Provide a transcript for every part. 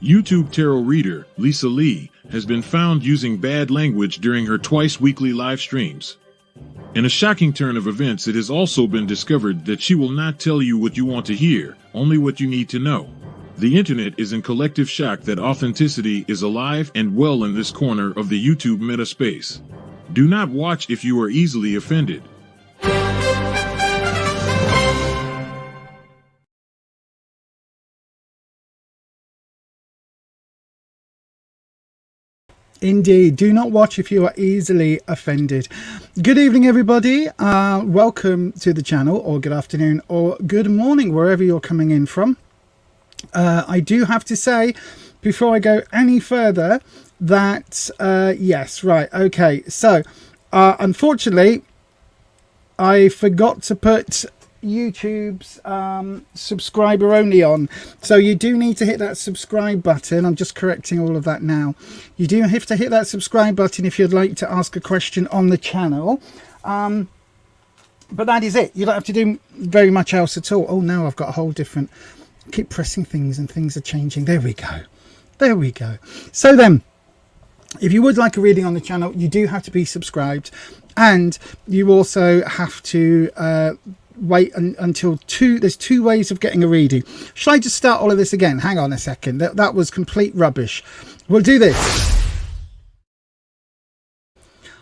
YouTube tarot reader Lisa Lee has been found using bad language during her twice-weekly live streams. In a shocking turn of events, it has also been discovered that she will not tell you what you want to hear, only what you need to know. The internet is in collective shock that authenticity is alive and well in this corner of the YouTube meta space. Do not watch if you are easily offended. Indeed, do not watch if you are easily offended. Good evening, everybody. Welcome to the channel, or good afternoon, or good morning, wherever you're coming in from. I do have to say, before I go any further, that, yes, right, okay. So, unfortunately, I forgot to put YouTube's subscriber only on, so you do need to hit that subscribe button. I'm just correcting all of that now. You do have to hit that subscribe button if you'd like to ask a question on the channel, but that is it. You don't have to do very much else at all. Oh no, I've got a whole different, keep pressing things and things are changing. There we go, there we go. So then, if you would like a reading on the channel, you do have to be subscribed, and you also have to wait until there's two ways of getting a reading. Shall I just start all of this again? Hang on a second, that was complete rubbish. We'll do this.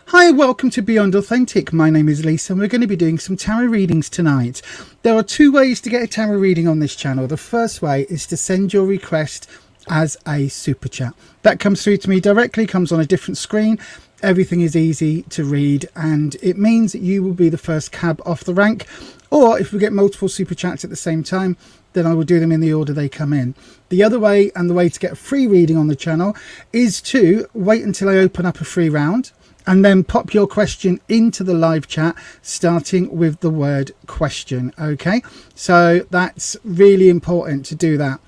Hi, welcome to Beyond Authentic. My name is Lisa and we're going to be doing some tarot readings tonight. There are two ways to get a tarot reading on this channel. The first way is to send your request as a super chat. That comes through to me directly, comes on a different screen. Everything is easy to read, and it means that you will be the first cab off the rank. Or if we get multiple super chats at the same time, then I will do them in the order they come in. The other way, and the way to get a free reading on the channel, is to wait until I open up a free round and then pop your question into the live chat, starting with the word question. Okay, so that's really important to do that.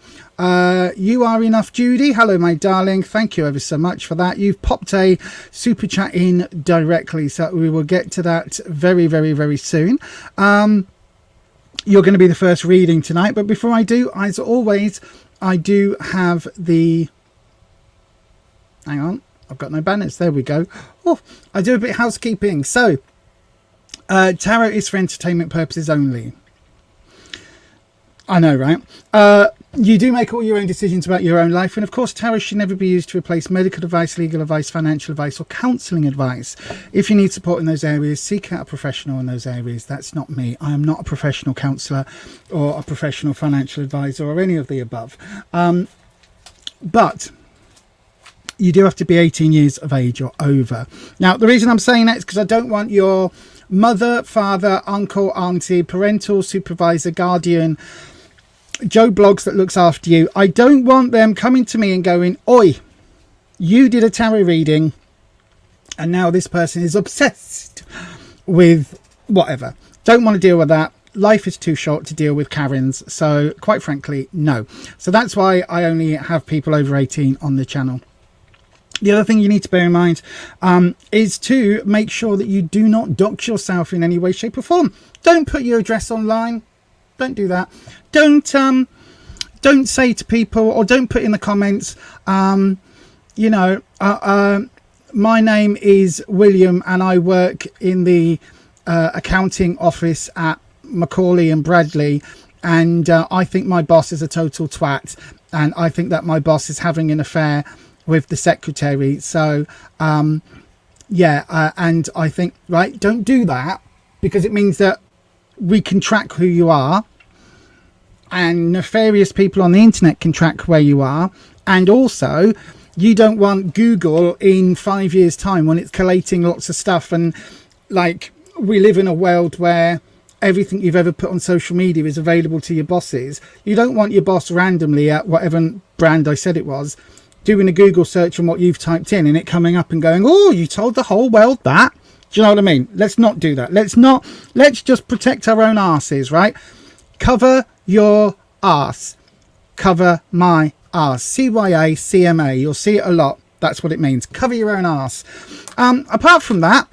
You are enough, Judy. Hello, my darling. Thank you ever so much for that. You've popped a super chat in directly, so we will get to that very, very, very soon. You're going to be the first reading tonight, but before I do, as always, I do have the... Hang on, I've got no banners. There we go. Oh, I do a bit of housekeeping. So, tarot is for entertainment purposes only. I know, right? You do make all your own decisions about your own life, and of course tarot should never be used to replace medical advice, legal advice, financial advice or counselling advice. If you need support in those areas, seek out a professional in those areas. That's not me. I am not a professional counsellor or a professional financial advisor or any of the above. But you do have to be 18 years of age or over. Now, the reason I'm saying that is because I don't want your mother, father, uncle, auntie, parental supervisor, guardian, Joe Blogs that looks after you. I don't want them coming to me and going, oi, you did a tarot reading and now this person is obsessed with whatever. Don't want to deal with that. Life is too short to deal with Karens. So quite frankly, no. So that's why I only have people over 18 on the channel. The other thing you need to bear in mind is to make sure that you do not dox yourself in any way, shape or form. Don't put your address online. Don't do that. Don't say to people, or don't put in the comments, you know, my name is William and I work in the accounting office at Macaulay and Bradley, and I think my boss is a total twat, and I think that my boss is having an affair with the secretary. So yeah, and I think, right, don't do that, because it means that we can track who you are, and nefarious people on the internet can track where you are. And also, you don't want Google in 5 years time when it's collating lots of stuff, and like, we live in a world where everything you've ever put on social media is available to your bosses. You don't want your boss randomly at whatever brand I said it was doing a Google search on what you've typed in and it coming up and going, oh, you told the whole world that. Do you know what I mean? Let's not do that. Let's just protect our own asses, right? Cover your ass. Cover my ass. CYA-CMA. You'll see it a lot. That's what it means. Cover your own ass. Apart from that,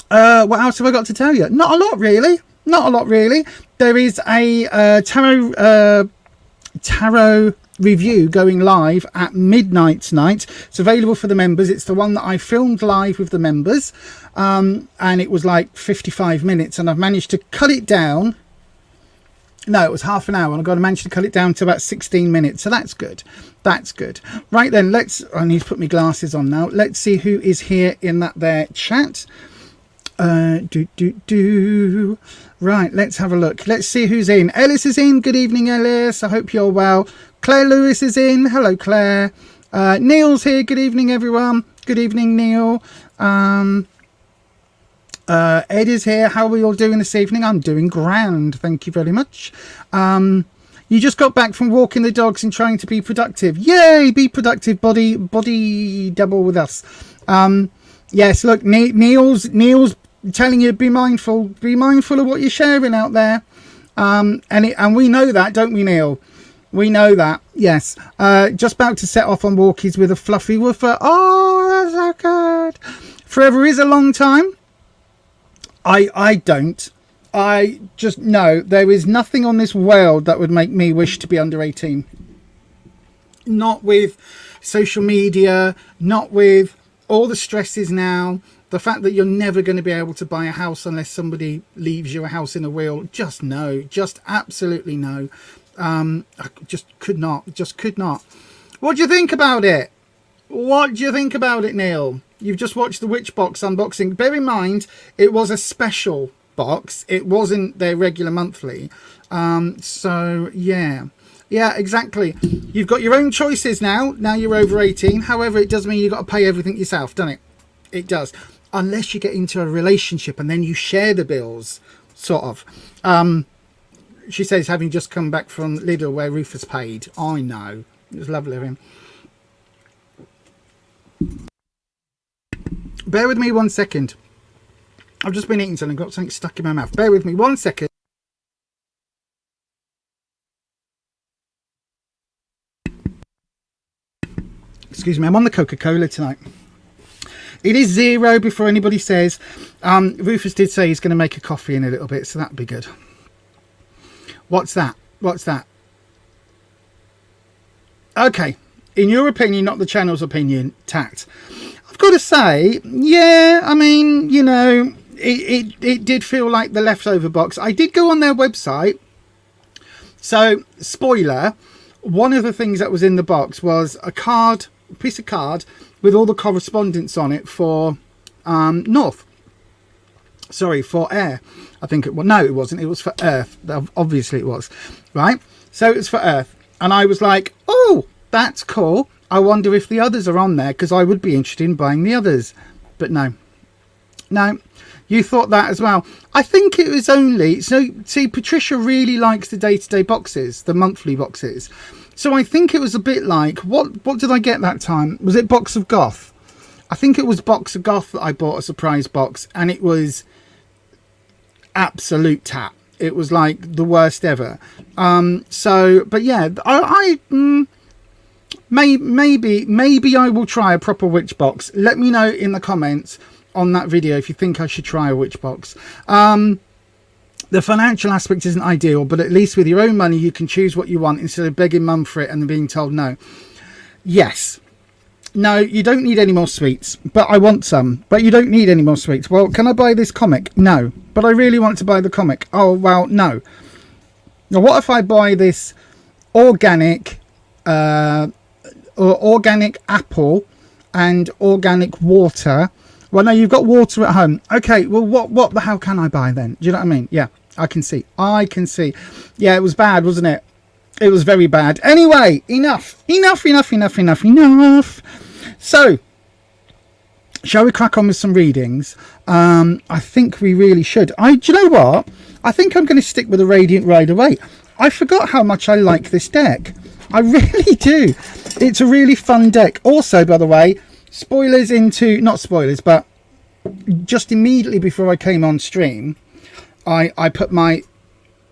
what else have I got to tell you? Not a lot, really. Not a lot, really. There is a tarot review going live at midnight tonight. It's available for the members. It's the one that I filmed live with the members, and it was like 55 minutes, and I've managed to cut it down. No, it was half an hour, and I've got to manage to cut it down to about 16 minutes. So that's good. That's good. Right then, I need to put my glasses on now. Let's see who is here in that there chat. Right, let's have a look. Let's see who's in. Ellis is in. Good evening, Ellis. I hope you're well. Claire Lewis is in. Hello, Claire. Neil's here. Good evening, everyone. Good evening, Neil. Ed is here. How are we all doing this evening? I'm doing grand. Thank you very much. You just got back from walking the dogs and trying to be productive. Yay! Be productive, body double with us. Yes, look, Neil's telling you be mindful of what you're sharing out there. And we know that, don't we, Neil? We know that. Yes. Just about to set off on walkies with a fluffy woofer. Oh, that's so good. Forever is a long time. I don't. I just know there is nothing on this world that would make me wish to be under 18. Not with social media, not with all the stresses now, the fact that you're never going to be able to buy a house unless somebody leaves you a house in a will. Just no, just absolutely no. I just could not. What do you think about it? What do you think about it, Neil? You've just watched the Witchbox unboxing. Bear in mind, it was a special box. It wasn't their regular monthly. So, yeah. Yeah, exactly. You've got your own choices now. Now you're over 18. However, it does mean you've got to pay everything yourself, doesn't it? It does. Unless you get into a relationship and then you share the bills, sort of. She says, having just come back from Lidl where Rufus paid. I know. It was lovely of him. Bear with me 1 second. I've just been eating something, got something stuck in my mouth. Bear with me 1 second. Excuse me, I'm on the Coca-Cola tonight. It is 0 before anybody says. Rufus did say he's going to make a coffee in a little bit, so that'd be good. What's that? What's that? Okay. In your opinion, not the channel's opinion, tact. I've got to say, yeah, I mean, you know, it did feel like the leftover box. I did go on their website. So, spoiler, one of the things that was in the box was a piece of card with all the correspondence on it for North. Sorry, for Air. I think it was. No, it wasn't. It was for Earth. Obviously it was. Right? So it's for Earth. And I was like, oh, that's cool. I wonder if the others are on there, because I would be interested in buying the others. But no. No. You thought that as well. I think it was only... So, see, Patricia really likes the day-to-day boxes, the monthly boxes. So I think it was a bit like... What did I get that time? Was it Box of Goth? I think it was Box of Goth that I bought, a surprise box. And it was absolute tap. It was like the worst ever. But yeah, maybe I will try a proper witch box. Let me know in the comments on that video if you think I should try a witch box. The financial aspect isn't ideal, but at least with your own money you can choose what you want instead of begging mum for it and then being told no. Yes. No, you don't need any more sweets, but I want some. But you don't need any more sweets. Well, can I buy this comic? No. But I really want to buy the comic. Oh, well, no. Now, what if I buy this organic or organic apple and organic water? Well, no, you've got water at home. Okay, well, what the hell can I buy then? Do you know what I mean? Yeah, I can see. Yeah, it was bad, wasn't it? It was very bad. Anyway, enough. So, shall we crack on with some readings? I think we really should. Do you know what? I think I'm going to stick with the Radiant Rider Waite. I forgot how much I like this deck. I really do. It's a really fun deck. Also, by the way, spoilers into... Not spoilers, but just immediately before I came on stream, I put my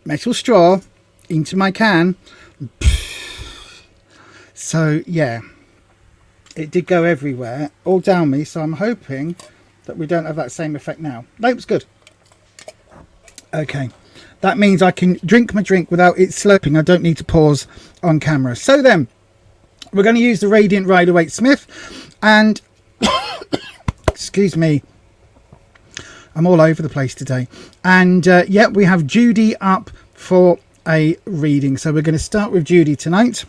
metal straw into my can. So, yeah. It did go everywhere, all down me, so I'm hoping that we don't have that same effect now. Nope's good. Okay. That means I can drink my drink without it slurping. I don't need to pause on camera. So then, We're going to use the Radiant Rider-Waite-Smith, and excuse me, I'm all over the place today. And yeah, we have Judy up for a reading. So we're going to start with Judy tonight.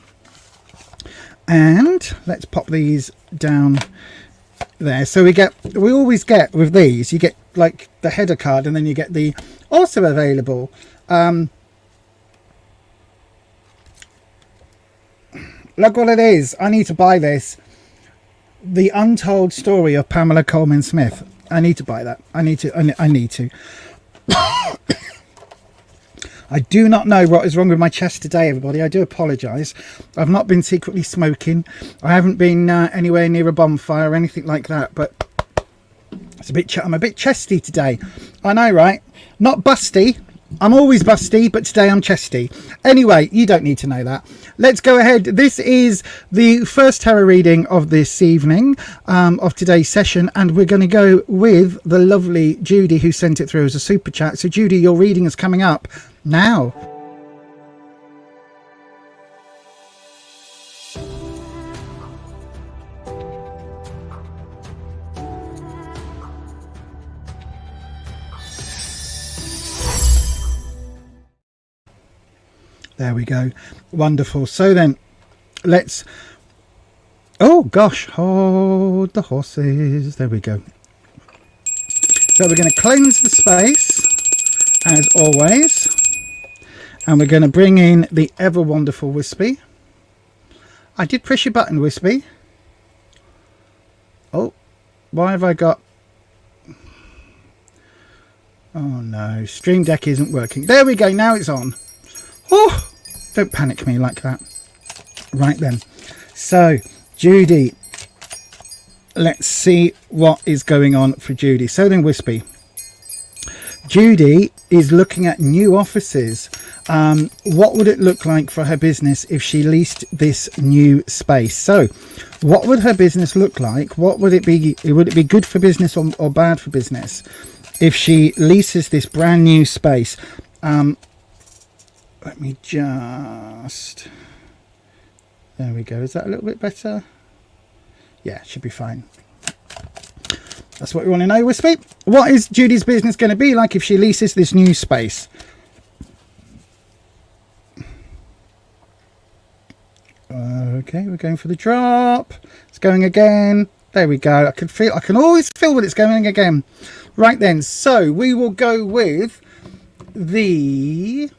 And let's pop these down there. So we always get with these, you get like the header card, and then you get the also available. Look what it is. I need to buy this. The Untold Story of Pamela Coleman Smith. I need to buy that. I need to. I do not know what is wrong with my chest today, everybody. I do apologise. I've not been secretly smoking. I haven't been anywhere near a bonfire or anything like that. But it's I'm a bit chesty today. I know, right? Not busty. I'm always busty, but today I'm chesty. Anyway, you don't need to know that. Let's go ahead. This is the first tarot reading of this evening, of today's session, and we're going to go with the lovely Judy, who sent it through as a super chat. So Judy, your reading is coming up now. There we go. Wonderful. So then let's, oh gosh, hold the horses. There we go. So we're going to cleanse the space as always, and we're going to bring in the ever wonderful Wispy. I did press your button, Wispy. Oh, why have I got, oh no, Stream Deck isn't working. There we go. Now it's on. Oh, don't panic me like that. Right then. So, Judy. Let's see what is going on for Judy. So then, Wispy. Judy is looking at new offices. What would it look like for her business if she leased this new space? So, what would her business look like? What would it be? Would it be good for business or bad for business if she leases this brand new space? Let me just, there we go. Is that a little bit better? Yeah, it should be fine. That's what we want to know, Wispy. What is Judy's business going to be like if she leases this new space? Okay, we're going for the drop. It's going again. There we go. I can always feel that it's going again. Right then, so we will go with the,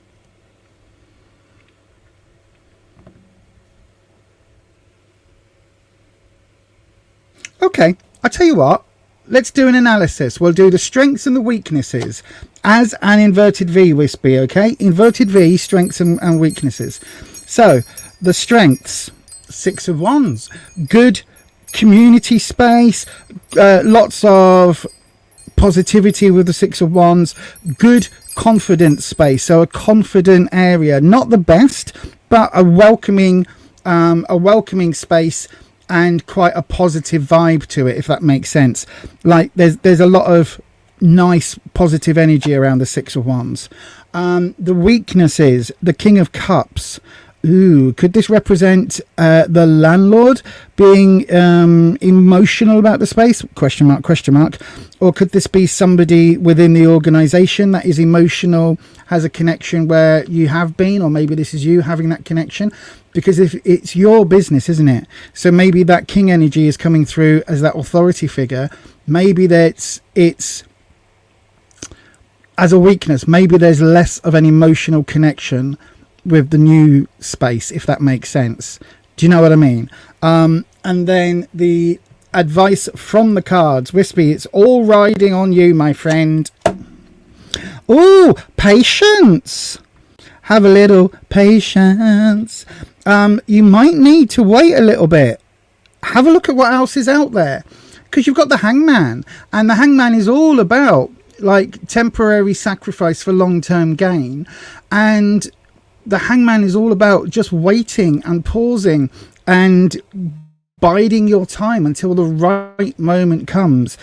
okay, I'll tell you what, let's do an analysis. We'll do the strengths and the weaknesses as an inverted V, Wispy, okay? Inverted V, strengths and weaknesses. So, the strengths, 6 of Wands, good community space, lots of positivity with the 6 of Wands, good confident space, so a confident area, not the best, but a welcoming space, and quite a positive vibe to it, if that makes sense. Like there's a lot of nice positive energy around the 6 of Wands. The weaknesses, the King of Cups. Ooh, could this represent the landlord being emotional about the space? Question mark, question mark. Or could this be somebody within the organization that is emotional, has a connection where you have been, or maybe this is you having that connection? Because if it's your business, isn't it? So maybe that king energy is coming through as that authority figure. Maybe that's it's as a weakness. Maybe there's less of an emotional connection with the new space, if that makes sense. Do you know what I mean? And then the advice from the cards. Wispy, it's all riding on you, my friend. Oh, patience. Have a little patience. You might need to wait a little bit. Have a look at what else is out there. Because you've got the Hangman. And the Hangman is all about like temporary sacrifice for long-term gain. And the Hangman is all about just waiting and pausing and biding your time until the right moment comes.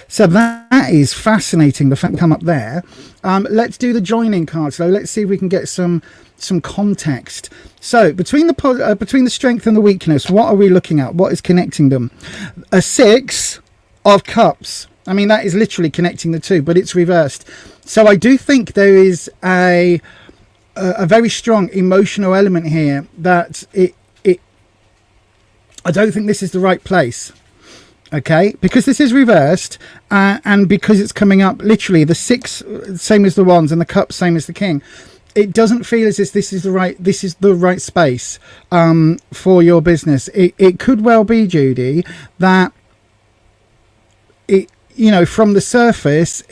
So that is fascinating, the fact come up there. Let's do the joining card. So let's see if we can get some context. So between the strength and the weakness, what are we looking at? What is connecting them? A 6 of cups. I mean, that is literally connecting the two, but it's reversed. So I do think there is a very strong emotional element here that I don't think this is the right place. Okay, because this is reversed, and because it's coming up literally the 6 same as the wands and the cup same as the king, it doesn't feel as if this is the right space for your business. It could well be, Judy, that it, you know, from the surface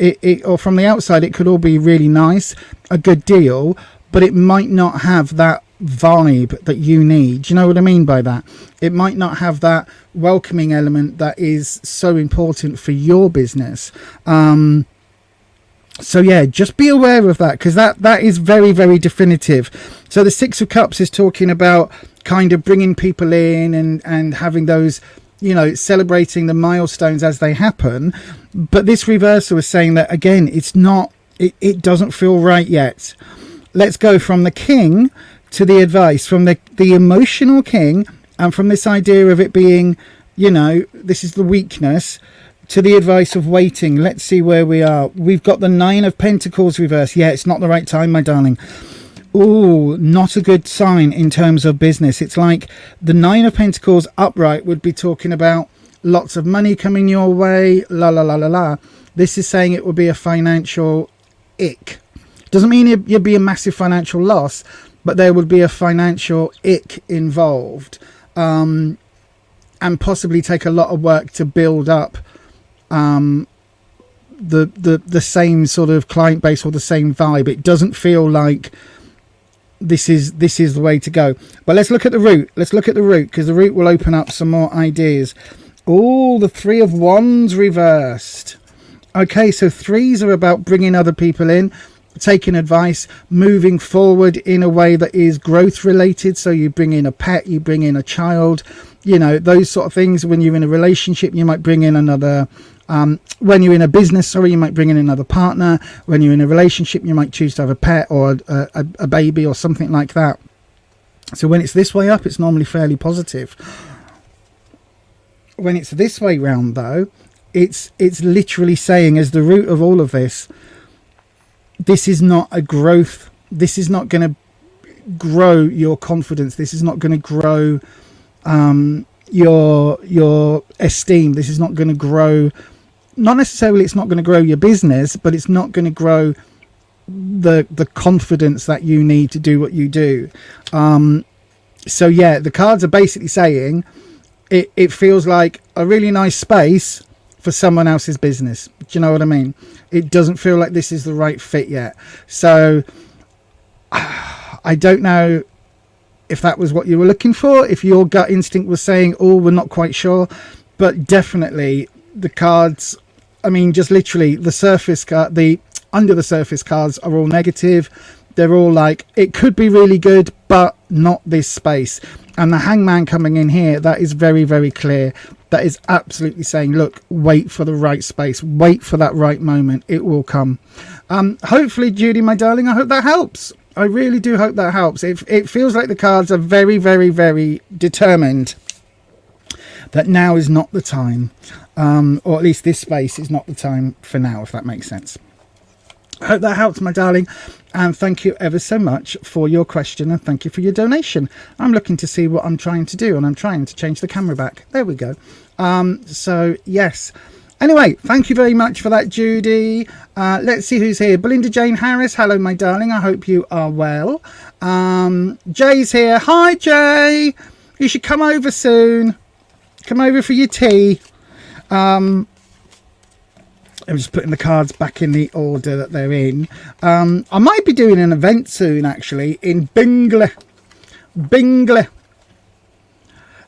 or from the outside it could all be really nice, a good deal, but it might not have that vibe that you need. Do you know what I mean by that? It might not have that welcoming element that is so important for your business. So yeah, just be aware of that, because that is very, very definitive. So the 6 of Cups is talking about kind of bringing people in and having those, you know, celebrating the milestones as they happen. But this reversal is saying that, again, it doesn't feel right yet. Let's go from the king to the advice, from the emotional king, and from this idea of it being, you know, this is the weakness, to the advice of waiting. Let's see where we are. We've got the 9 of Pentacles reversed. Yeah, it's not the right time, my darling. Oh, not a good sign in terms of business. It's like the 9 of Pentacles upright would be talking about lots of money coming your way, la la la la la. This is saying it would be a financial ick. Doesn't mean you'd be a massive financial loss, but there would be a financial ick involved, and possibly take a lot of work to build up the same sort of client base or the same vibe. It doesn't feel like this is the way to go. But let's look at the root. Let's look at the root, because the root will open up some more ideas. Oh, the 3 of Wands reversed. Okay, so 3s are about bringing other people in, taking advice, moving forward in a way that is growth related. So you bring in a pet, you bring in a child, you know, those sort of things. When you're in a relationship, you might bring in another, when you're in a business, sorry, you might bring in another partner. When you're in a relationship, you might choose to have a pet or a baby or something like that. So when it's this way up, it's normally fairly positive. When it's this way round, though, it's literally saying, as the root of all of this, this is not a growth. This is not going to grow your confidence. This is not going to grow your esteem. This is not going to grow, not necessarily it's not going to grow your business, but it's not going to grow the confidence that you need to do what you do. So yeah, the cards are basically saying it feels like a really nice space for someone else's business. Do you know what I mean? It doesn't feel like this is the right fit yet. So I don't know if that was what you were looking for, if your gut instinct was saying, oh, we're not quite sure. But definitely the cards, I mean, just literally the surface card, the under the surface cards are all negative. They're all like, it could be really good, but not this space. And the Hangman coming in here, that is very, very clear. That is absolutely saying, look, wait for the right space. Wait for that right moment. It will come. Hopefully, Judy, my darling, I hope that helps. I really do hope that helps. It feels like the cards are very, very, very determined that now is not the time. Or at least this space is not the time for now, if that makes sense. I hope that helps, my darling. And thank you ever so much for your question, and thank you for your donation. I'm looking to see what I'm trying to do, and I'm trying to change the camera back. There we go. So yes. Anyway, thank you very much for that, Judy. Let's see who's here. Belinda Jane Harris. Hello, my darling. I hope you are well. Jay's here. Hi, Jay. You should come over soon. Come over for your tea. I'm just putting the cards back in the order that they're in. I might be doing an event soon, actually, in Bingley. Bingley.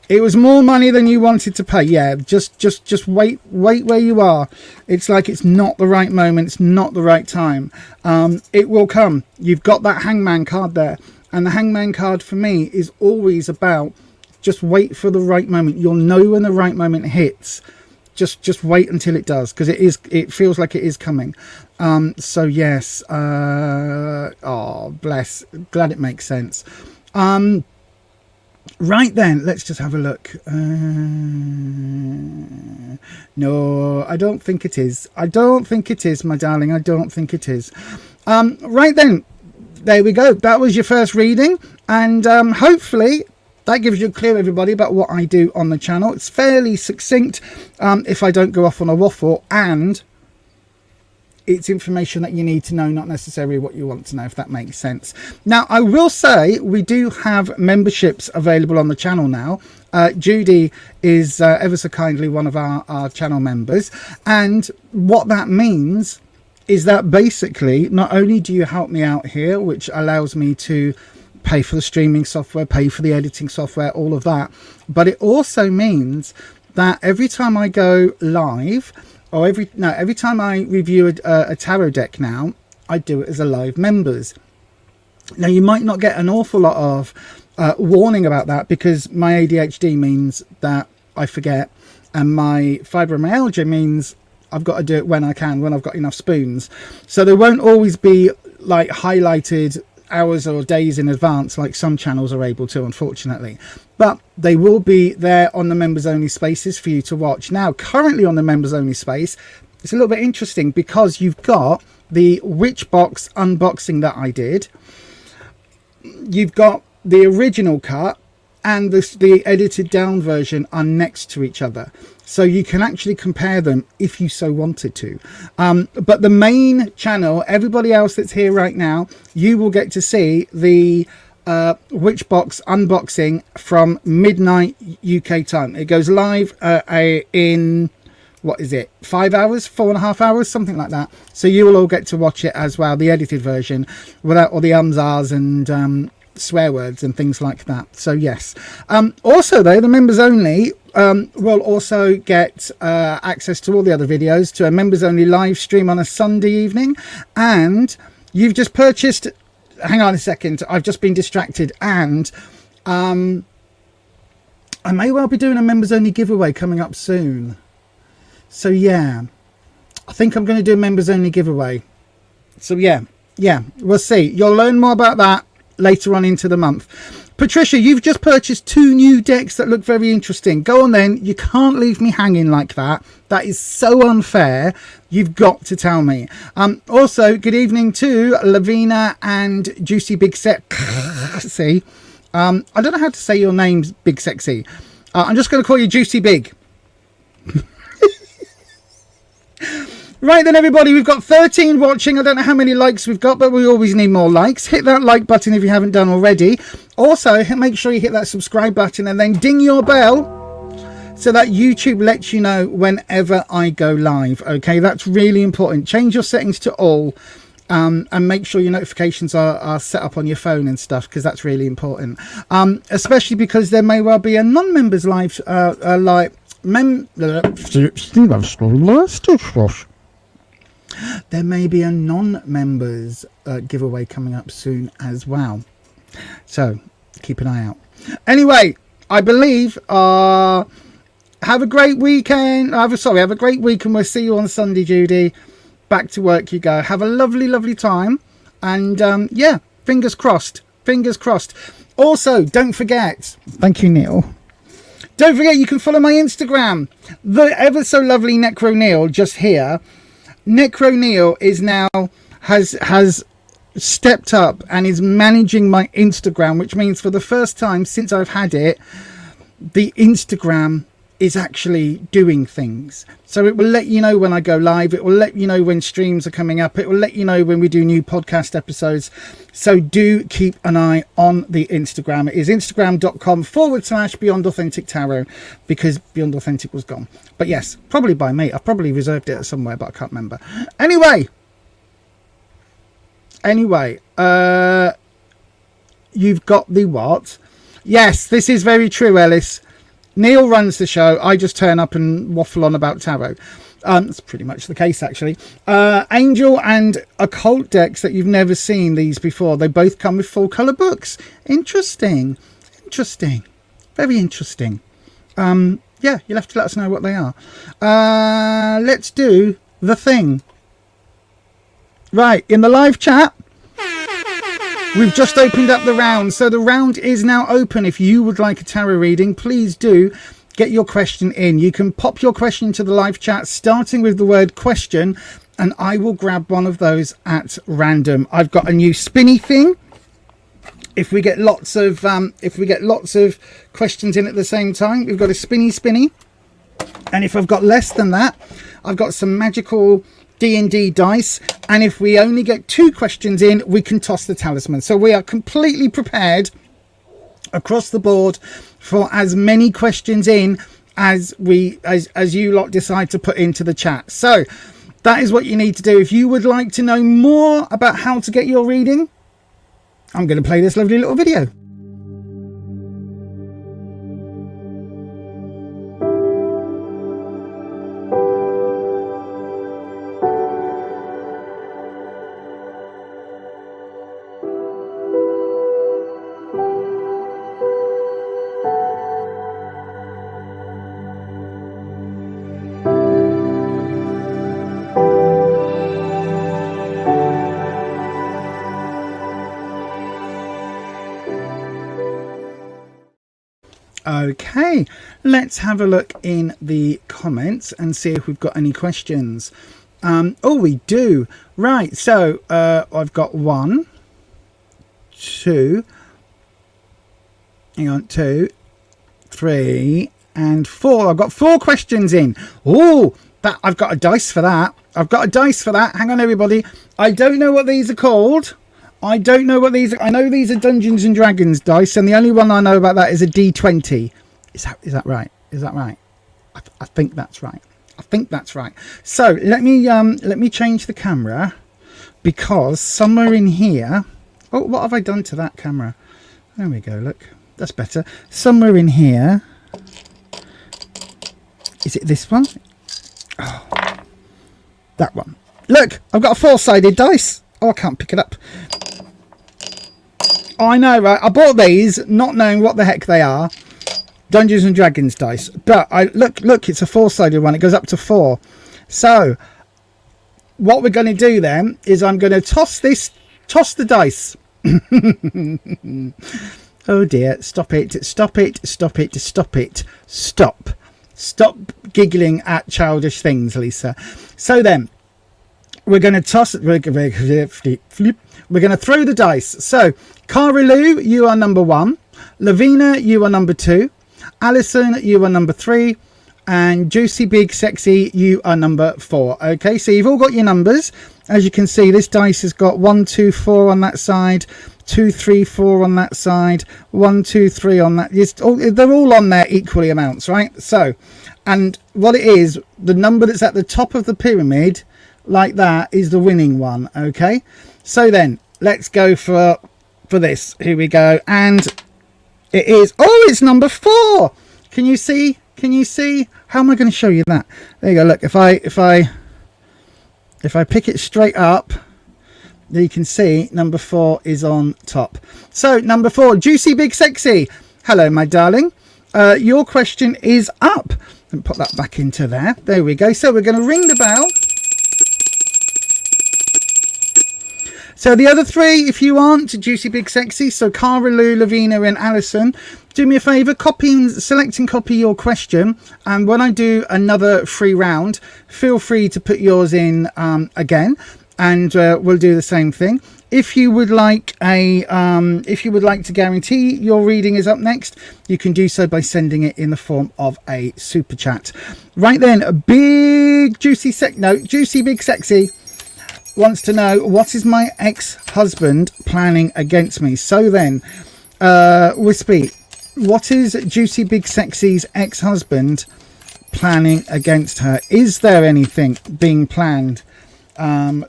It was more money than you wanted to pay. Yeah, just wait where you are. It's like it's not the right moment. It's not the right time. It will come. You've got that Hangman card there. And the Hangman card for me is always about just wait for the right moment. You'll know when the right moment hits. just wait until it does, because it feels like it is coming. So yes, oh bless, glad it makes sense. Right then, let's just have a look. No, I don't think it is. I don't think it is, my darling. I don't think it is. Right then, there we go. That was your first reading, and hopefully that gives you a clue, everybody, about what I do on the channel. It's fairly succinct, if I don't go off on a waffle, and it's information that you need to know, not necessarily what you want to know, if that makes sense. Now, I will say we do have memberships available on the channel now. Judy is ever so kindly one of our channel members. And what that means is that basically, not only do you help me out here, which allows me to pay for the streaming software, pay for the editing software, all of that, but it also means that every time I go live, or every time I review a tarot deck now, I do it as a live members. Now, you might not get an awful lot of warning about that, because my ADHD means that I forget, and my fibromyalgia means I've got to do it when I can, when I've got enough spoons. So there won't always be like highlighted hours or days in advance like some channels are able to, unfortunately, but they will be there on the members only spaces for you to watch. Now, currently on the members only space, it's a little bit interesting, because you've got the witch box unboxing that I did, you've got the original cut, and the edited down version are next to each other, so you can actually compare them if you so wanted to. But the main channel, everybody else that's here right now, you will get to see the witch box unboxing from midnight UK time. It goes live in, what is it, 5 hours, 4.5 hours, something like that. So you will all get to watch it as well, the edited version, without all the ahs and swear words and things like that. So yes, also though, the members only will also get access to all the other videos, to a members only live stream on a Sunday evening. And you've just purchased, hang on a second, I've just been distracted, and I may well be doing a members only giveaway coming up soon. So yeah, I think I'm going to do a members only giveaway. So yeah, we'll see. You'll learn more about that later on into the month. Patricia, you've just purchased 2 new decks that look very interesting. Go on then. You can't leave me hanging like that. That is so unfair. You've got to tell me. Also, good evening to Lavina and Juicy Big Sexy. I don't know how to say your names, Big Sexy. I'm just going to call you Juicy Big. Right then, everybody, we've got 13 watching. I don't know how many likes we've got, but we always need more likes. Hit that like button if you haven't done already. Also, make sure you hit that subscribe button and then ding your bell so that YouTube lets you know whenever I go live. Okay, that's really important. Change your settings to all, and make sure your notifications are set up on your phone and stuff, because that's really important. Especially because there may well be a non-members live there may be a non-members giveaway coming up soon as well, so keep an eye out. Anyway, I believe have a great weekend. Have a great week, and we'll see you on Sunday, Judy. Back to work you go. Have a lovely time, and yeah, fingers crossed. Also, don't forget, thank you, Neil. Don't forget, you can follow my Instagram, the ever so lovely Necro Neil, just here. Necro Neil is now has stepped up and is managing my Instagram, which means for the first time since I've had it, the Instagram is actually doing things. So it will let you know when I go live, it will let you know when streams are coming up, it will let you know when we do new podcast episodes. So do keep an eye on the Instagram. It is instagram.com/Beyond Authentic Tarot, because Beyond Authentic was gone. But yes, probably by me. I've probably reserved it somewhere, but I can't remember. Anyway, you've got the what? Yes, this is very true, Ellis. Neil runs the show. I just turn up and waffle on about tarot. That's pretty much the case, actually. Angel and occult decks that you've never seen these before. They both come with full colour books. Interesting. Very interesting. Yeah, you'll have to let us know what they are. Let's do the thing. Right, in the live chat, we've just opened up the round. So the round is now open. If you would like a tarot reading, please do get your question in. You can pop your question to the live chat, starting with the word question, and I will grab one of those at random. I've got a new spinny thing. If we get lots of questions in at the same time, we've got a spinny. And if I've got less than that, I've got some magical D&D dice, and if we only get 2 questions in, we can toss the talisman. So we are completely prepared across the board for as many questions in as you lot decide to put into the chat. So that is what you need to do. If you would like to know more about how to get your reading, I'm going to play this lovely little video. Okay, let's have a look in the comments and see if we've got any questions. Oh, we do. Right, so I've got 1, 2, hang on, 2, 3 and 4. I've got 4 questions in. Oh, that I've got a dice for that. Hang on, everybody. I don't know what these are called. I don't know what these are. I know these are Dungeons and Dragons dice, and the only one I know about that is a D20. Is that right? I think that's right. So let me change the camera, because somewhere in here. Oh, what have I done to that camera? There we go. Look, that's better. Somewhere in here. Is it this one? Oh, that one. Look, I've got a 4-sided dice. Oh, I can't pick it up. Oh, I know, right? I bought these not knowing what the heck they are. Dungeons and Dragons dice. But look, it's a 4-sided one. It goes up to 4. So what we're going to do then is I'm going to toss the dice. Oh dear, stop it. Stop giggling at childish things, Lisa. So then we're going to toss it. We're going to throw the dice. So Carilu, you are number 1. Lavina, you are number 2. Alison, you are number 3. And Juicy Big Sexy, you are number 4. Okay, so you've all got your numbers. As you can see, this dice has got 1, 2, 4 on that side, 2, 3, 4 on that side, 1, 2, 3 on that. They're all on there equally amounts, right? So, and what it is, the number that's at the top of the pyramid, like that, is the winning one. Okay, so then let's go for this. Here we go, and it is. Oh, it's number 4. Can you see? How am I going to show you that? There you go. Look, if I pick it straight up, you can see number 4 is on top. So number 4, Juicy Big Sexy. Hello, my darling. Your question is up. And put that back into there. There we go. So we're going to ring the bell. So the other 3, if you aren't Juicy Big Sexy, so Cara, Lou, Lavina and Alison, do me a favour, select and copy your question, and when I do another free round, feel free to put yours in again, and we'll do the same thing. If you would like to guarantee your reading is up next, you can do so by sending it in the form of a super chat. Right then, a big Juicy Big Sexy wants to know, what is my ex-husband planning against me? So then, Wispy, what is Juicy Big Sexy's ex-husband planning against her? Is there anything being planned?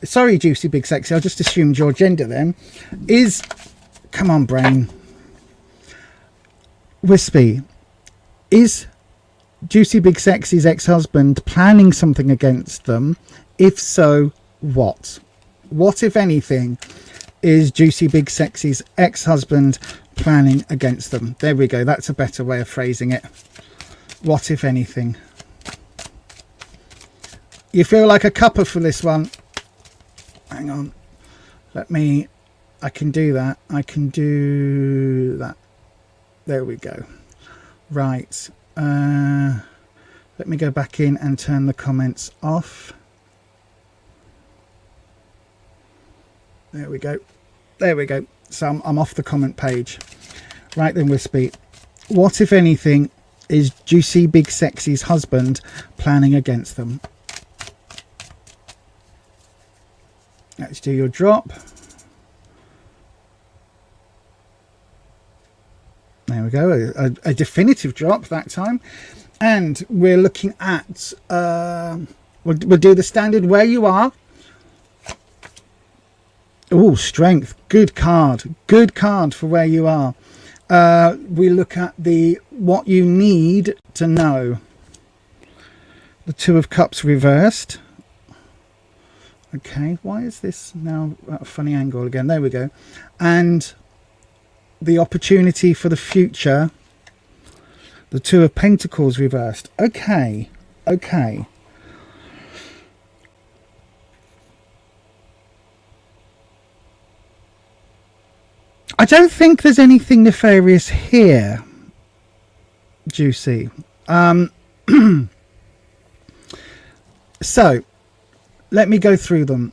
Sorry, Juicy Big Sexy, I just assumed your gender then. Come on, brain. Wispy, is Juicy Big Sexy's ex-husband planning something against them? If so, what? What, if anything, is Juicy Big Sexy's ex-husband planning against them? There we go. That's a better way of phrasing it. What, if anything? You feel like a cuppa for this one. Hang on. I can do that. I can do that. There we go. Right. Let me go back in and turn the comments off. There we go. There we go. So I'm off the comment page. Right then, Wispy. What, if anything, is Juicy Big Sexy's husband planning against them? Let's do your drop. There we go. A definitive drop that time. And we're looking at... we'll do the standard where you are. Oh, strength. Good card. Good card for where you are. We look at the what you need to know. The Two of Cups reversed. Okay, why is this now at a funny angle again? There we go. And the opportunity for the future. The Two of Pentacles reversed. Okay, okay. I don't think there's anything nefarious here, Juicy. So, let me go through them.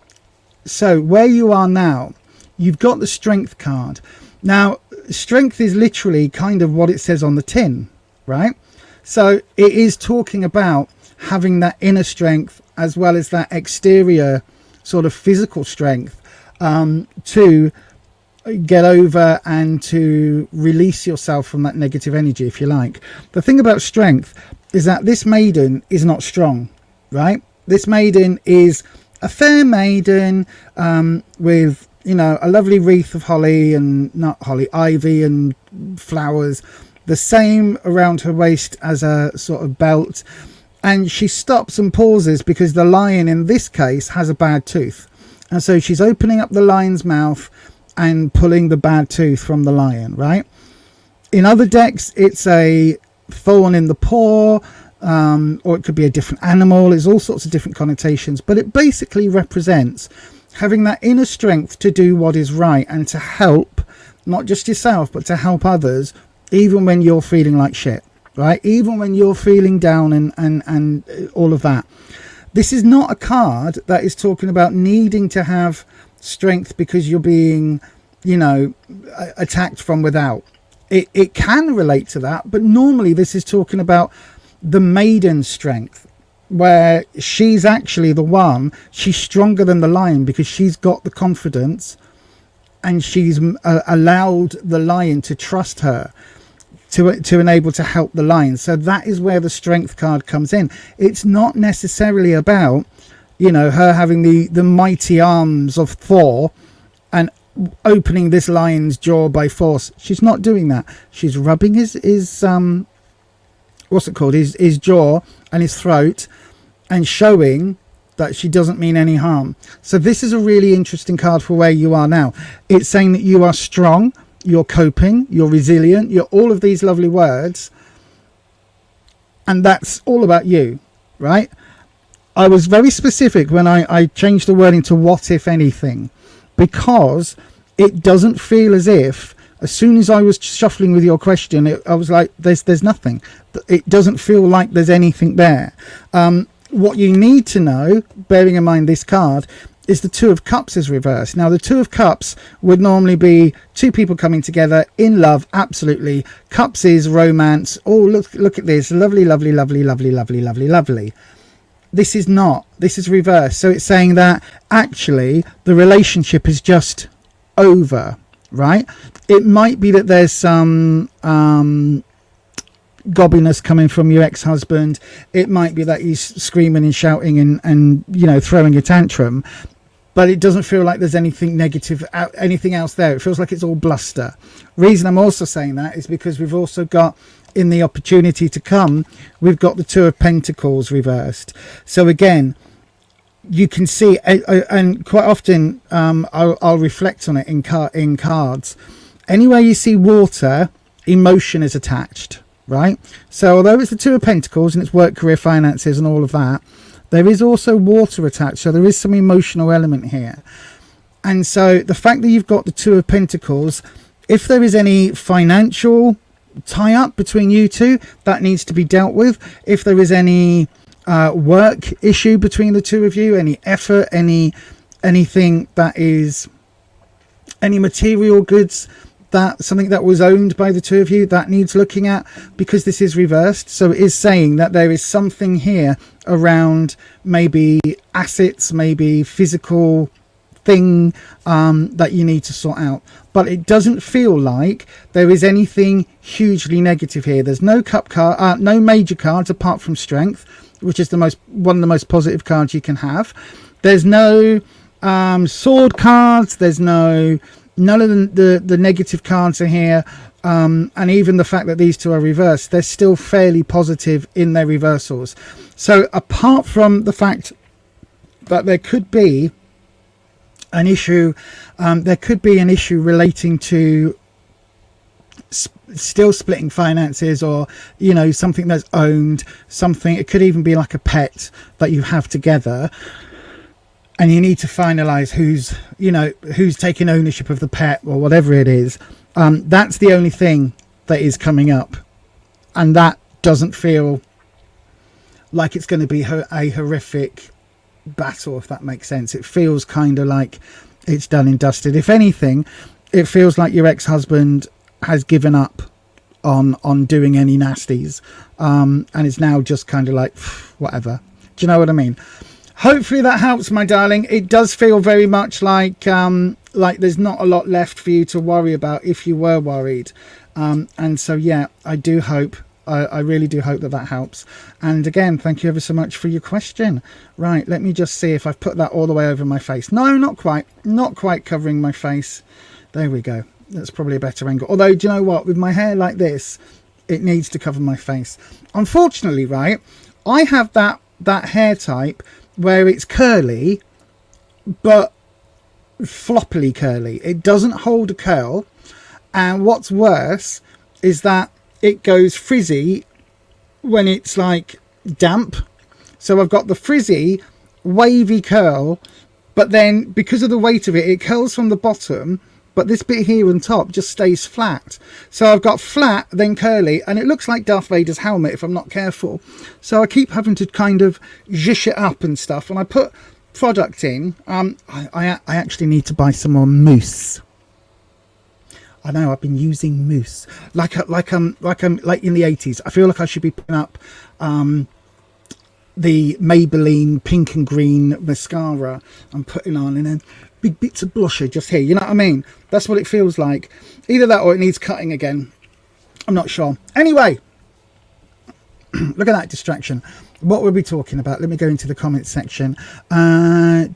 So, where you are now, you've got the Strength card. Now, Strength is literally kind of what it says on the tin, right? So, it is talking about having that inner strength as well as that exterior sort of physical strength to get over and to release yourself from that negative energy, if you like. The thing about Strength is that this maiden is not strong, right? This maiden is a fair maiden with, you know, a lovely wreath of holly and not holly, ivy and flowers, the same around her waist as a sort of belt. And she stops and pauses because the lion in this case has a bad tooth. And so she's opening up the lion's mouth and pulling the bad tooth from the lion, right? In other decks, it's a thorn in the paw, or it could be a different animal. There's all sorts of different connotations, but it basically represents having that inner strength to do what is right and to help, not just yourself, but to help others, even when you're feeling like shit, right? Even when you're feeling down and all of that. This is not a card that is talking about needing to have strength because you're being, you know, attacked from without. It can relate to that, but normally this is talking about the maiden strength, where she's actually the one, she's stronger than the lion because she's got the confidence and she's allowed the lion to trust her to enable to help the lion. So that is where the Strength card comes in. It's not necessarily about, you know, her having the mighty arms of Thor and opening this lion's jaw by force. She's not doing that. She's rubbing his what's it called, his jaw and his throat, and showing that she doesn't mean any harm. So this is a really interesting card for where you are now. It's saying that you are strong, you're coping, you're resilient, you're all of these lovely words, and that's all about you, right? I was very specific when I changed the wording to what, if anything, because it doesn't feel as if, as soon as I was shuffling with your question, I was like, there's nothing. It doesn't feel like there's anything there. What you need to know, bearing in mind this card, is the Two of Cups is reversed. Now, the Two of Cups would normally be two people coming together in love, absolutely. Cups is romance. Oh, look at this. Lovely, lovely, lovely, lovely, lovely, lovely, lovely. This is not. This is reversed. So it's saying that actually the relationship is just over, right? It might be that there's some gobbiness coming from your ex-husband. It might be that he's screaming and shouting and you know, throwing a tantrum, but it doesn't feel like there's anything negative, anything else there. It feels like it's all bluster. Reason I'm also saying that is because we've also got, in the opportunity to come, we've got the Two of Pentacles reversed. So again, you can see, and quite often I'll reflect on it in cards. Anywhere you see water, emotion is attached, right? So although it's the Two of Pentacles and it's work, career, finances and all of that, there is also water attached. So there is some emotional element here. And so the fact that you've got the Two of Pentacles, if there is any financial tie-up between you two, that needs to be dealt with. If there is any work issue between the two of you, any effort, anything that is, any material goods, that something that was owned by the two of you, that needs looking at, because this is reversed. So it is saying that there is something here around maybe assets, maybe physical thing that you need to sort out. But it doesn't feel like there is anything hugely negative here. There's no cup card, no major cards apart from strength, which is one of the most positive cards you can have. There's no sword cards. There's none of the negative cards are here. And even the fact that these two are reversed, they're still fairly positive in their reversals. So apart from the fact that there could be an issue, relating to still splitting finances, or something that's owned, something, it could even be like a pet that you have together, and you need to finalize who's taking ownership of the pet or whatever it is. That's the only thing that is coming up, and that doesn't feel like it's going to be a horrific battle, if that makes sense. It feels kind of like it's done and dusted. If anything, it feels like your ex-husband has given up on doing any nasties, and it's now just kind of like whatever. Do you know what I mean? Hopefully that helps, my darling. It does feel very much like there's not a lot left for you to worry about if you were worried, and so yeah, I do hope, I really do hope that helps. And again, thank you ever so much for your question. Right, let me just see if I've put that all the way over my face. No, not quite covering my face. There we go. That's probably a better angle. Although, do you know what? With my hair like this, it needs to cover my face. Unfortunately, right, I have that hair type where it's curly, but floppily curly. It doesn't hold a curl. And what's worse is that it goes frizzy when it's like damp. So I've got the frizzy wavy curl, but then because of the weight of it, it curls from the bottom, but this bit here on top just stays flat. So I've got flat, then curly, and it looks like Darth Vader's helmet if I'm not careful. So I keep having to kind of zhish it up and stuff. And I put product in. I actually need to buy some more mousse. I know, I've been using mousse like in the 80s. I feel like I should be putting up the Maybelline pink and green mascara I'm putting on, and then big bits of blusher just here. You know what I mean? That's what it feels like. Either that or it needs cutting again. I'm not sure. Anyway, look at that distraction. What were we talking about? Let me go into the comments section. Yeah,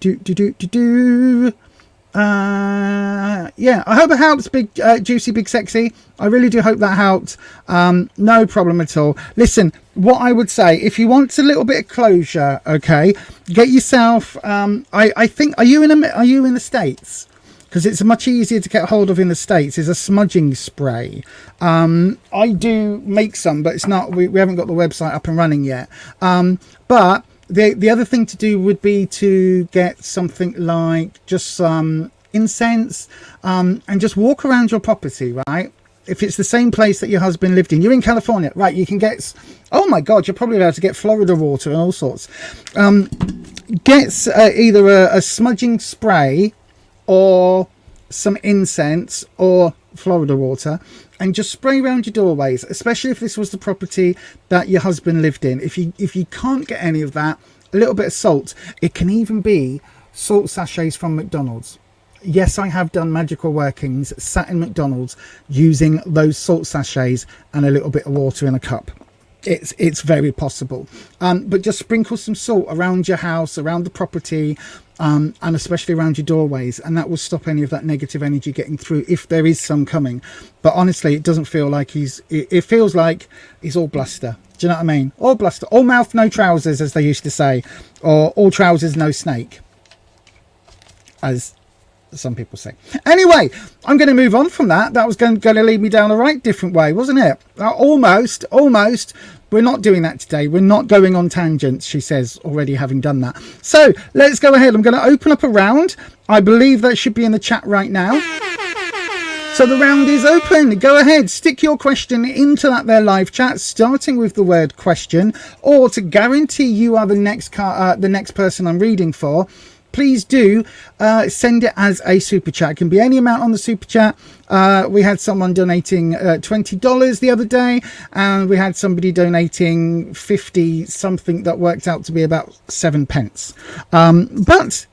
I hope it helps, big juicy big sexy. I really do hope that helped. No problem at all. Listen, what I would say, if you want a little bit of closure, okay, get yourself I think, are you in the States? Because it's much easier to get hold of in the States, is a smudging spray. I do make some, but it's not, we haven't got the website up and running yet. But the other thing to do would be to get something like just some incense, and just walk around your property, right? If it's the same place that your husband lived in, you're in California, right? You can get, oh my God, you're probably able to get Florida water and all sorts. Get either a smudging spray or some incense or Florida water, and just spray around your doorways, especially if this was the property that your husband lived in. If you can't get any of that, a little bit of salt. It can even be salt sachets from McDonald's. Yes, I have done magical workings, sat in McDonald's using those salt sachets and a little bit of water in a cup. It's very possible. But just sprinkle some salt around your house, around the property, and especially around your doorways, and that will stop any of that negative energy getting through, if there is some coming. But honestly, it doesn't feel like it feels like he's all bluster. Do you know what I mean? All bluster, all mouth, no trousers, as they used to say, or all trousers, no snake, as some people say. Anyway, I'm going to move on from that. That was going to lead me down a right different way, wasn't it? Almost. We're not doing that today. We're not going on tangents, she says, already having done that. So let's go ahead. I'm going to open up a round. I believe that should be in the chat right now. So the round is open. Go ahead, stick your question into that there live chat, starting with the word question, or to guarantee you are the next person I'm reading for. Please do send it as a super chat. It can be any amount on the super chat. We had someone donating $20 the other day, and we had somebody donating 50 something that worked out to be about 7 pence. But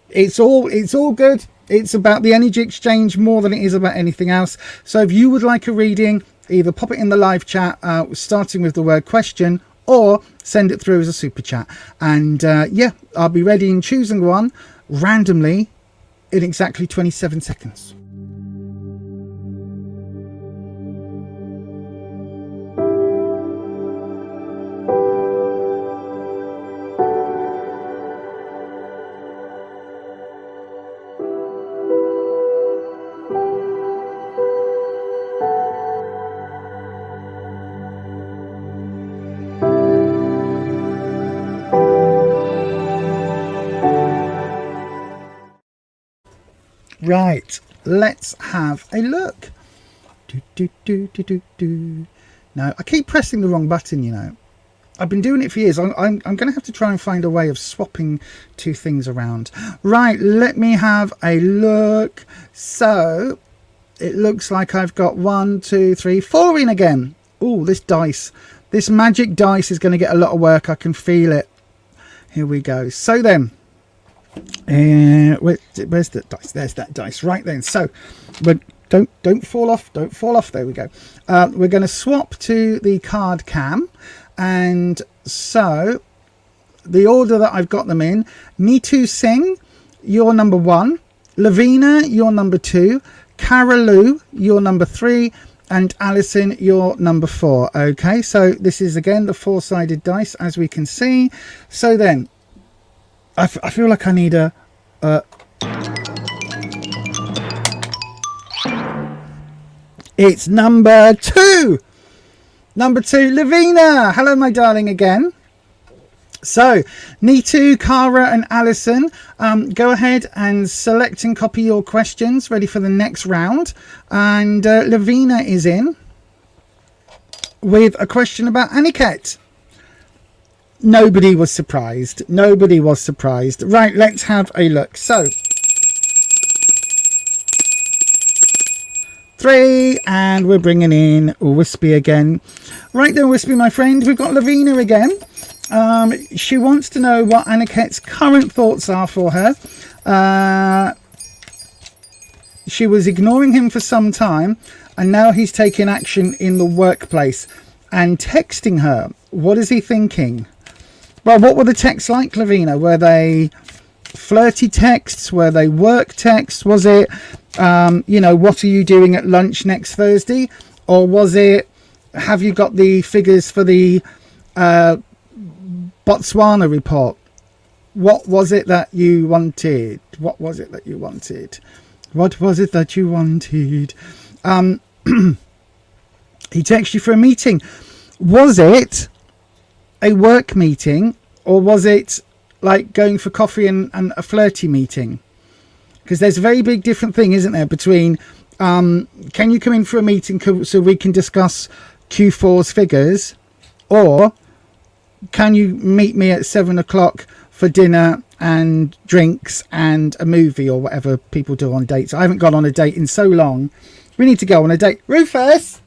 it's all good. It's about the energy exchange more than it is about anything else. So if you would like a reading, either pop it in the live chat, starting with the word question, or send it through as a super chat. And yeah, I'll be ready and choosing one randomly in exactly 27 seconds. Right, let's have a look. No, I keep pressing the wrong button, you know. I've been doing it for years. I'm going to have to try and find a way of swapping two things around. Right, let me have a look. So, it looks like I've got 1, 2, 3, 4 in again. Oh, this dice. This magic dice is going to get a lot of work. I can feel it. Here we go. So then. Where's the dice? There's that dice right then. So but don't fall off, there we go. We're going to swap to the card cam, and so the order that I've got them in: Nitu Singh, you're number 1; Lavina, you're number 2; Carolou, you're number 3; and Alison, you're number 4. Okay, so this is again the 4-sided dice, as we can see. So then I feel like I need a it's number 2. Number 2, Lavina. Hello, my darling, again. So, Nitu, Cara and Alison, go ahead and select and copy your questions, ready for the next round. And Lavina is in with a question about Aniket. Nobody was surprised. Right, let's have a look. So, 3, and we're bringing in Wispy again. Right then, Wispy, my friend, we've got Lavina again. She wants to know what Aniket's current thoughts are for her. She was ignoring him for some time, and now he's taking action in the workplace and texting her. What is he thinking? Well, what were the texts like, Lavina? Were they flirty texts? Were they work texts? Was it, you know, what are you doing at lunch next Thursday? Or was it, have you got the figures for the Botswana report? What was it that you wanted? What was it that you wanted? He texted you for a meeting. Was it a work meeting, or was it like going for coffee and a flirty meeting? Because there's a very big different thing, isn't there, between can you come in for a meeting so we can discuss Q4's figures, or can you meet me at 7 o'clock for dinner and drinks and a movie, or whatever people do on dates. I haven't gone on a date in so long. We need to go on a date. Rufus,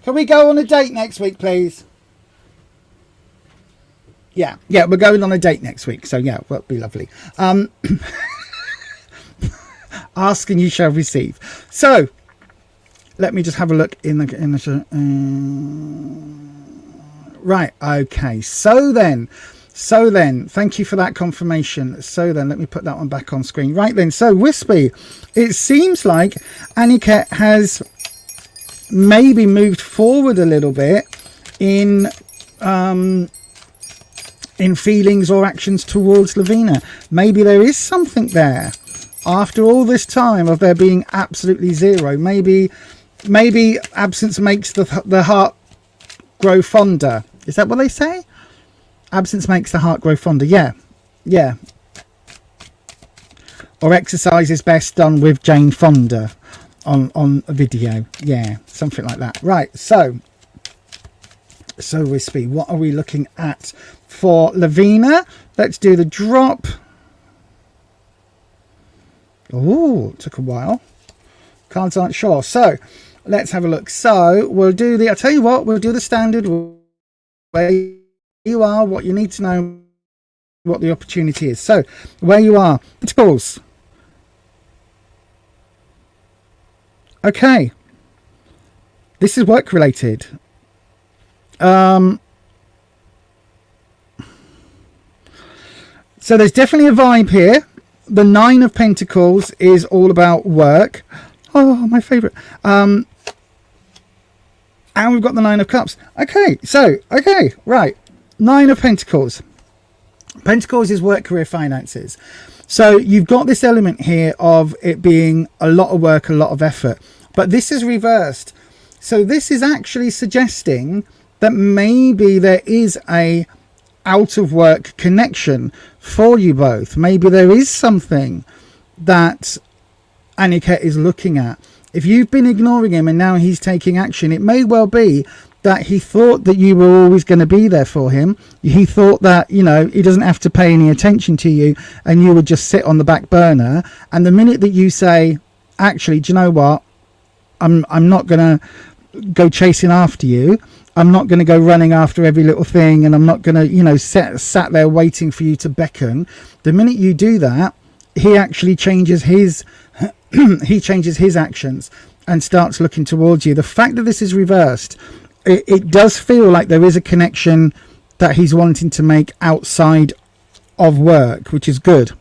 can we go on a date next week, please? Yeah, we're going on a date next week, so yeah, that'll be lovely. Ask and you shall receive. So, let me just have a look in the right, okay. So then, thank you for that confirmation. So then, let me put that one back on screen. Right then, so Wispy, it seems like Aniket has maybe moved forward a little bit in feelings or actions towards Lavina. Maybe there is something there. after all this time of there being absolutely zero, maybe absence makes the heart grow fonder. Is that what they say? Absence makes the heart grow fonder. Yeah. Or exercise is best done with Jane Fonda on a video. Yeah, something like that. Right, so Wispy, what are we looking at for Lavina? Let's do the drop. Oh, it took a while. Cards aren't sure. So let's have a look. So we'll do the, I'll tell you what, we'll do the standard where you are, what you need to know, what the opportunity is. So where you are, Pentacles. Okay. This is work related. So there's definitely a vibe here. The Nine of Pentacles is all about work. Oh, my favorite. And we've got the Nine of Cups. Okay, right. Nine of Pentacles. Pentacles is work, career, finances. So you've got this element here of it being a lot of work, a lot of effort. But this is reversed. So this is actually suggesting that maybe there is a out of work connection for you both. Maybe there is something that Aniket is looking at. If you've been ignoring him and now he's taking action, it may well be that he thought that you were always going to be there for him. He thought that, you know, he doesn't have to pay any attention to you and you would just sit on the back burner. And the minute that you say, actually, do you know what? I'm not going to go chasing after you. I'm not going to go running after every little thing, and I'm not going to, you know, sat there waiting for you to beckon. The minute you do that, he actually changes his he changes his actions and starts looking towards you. The fact that this is reversed, it does feel like there is a connection that he's wanting to make outside of work, which is good.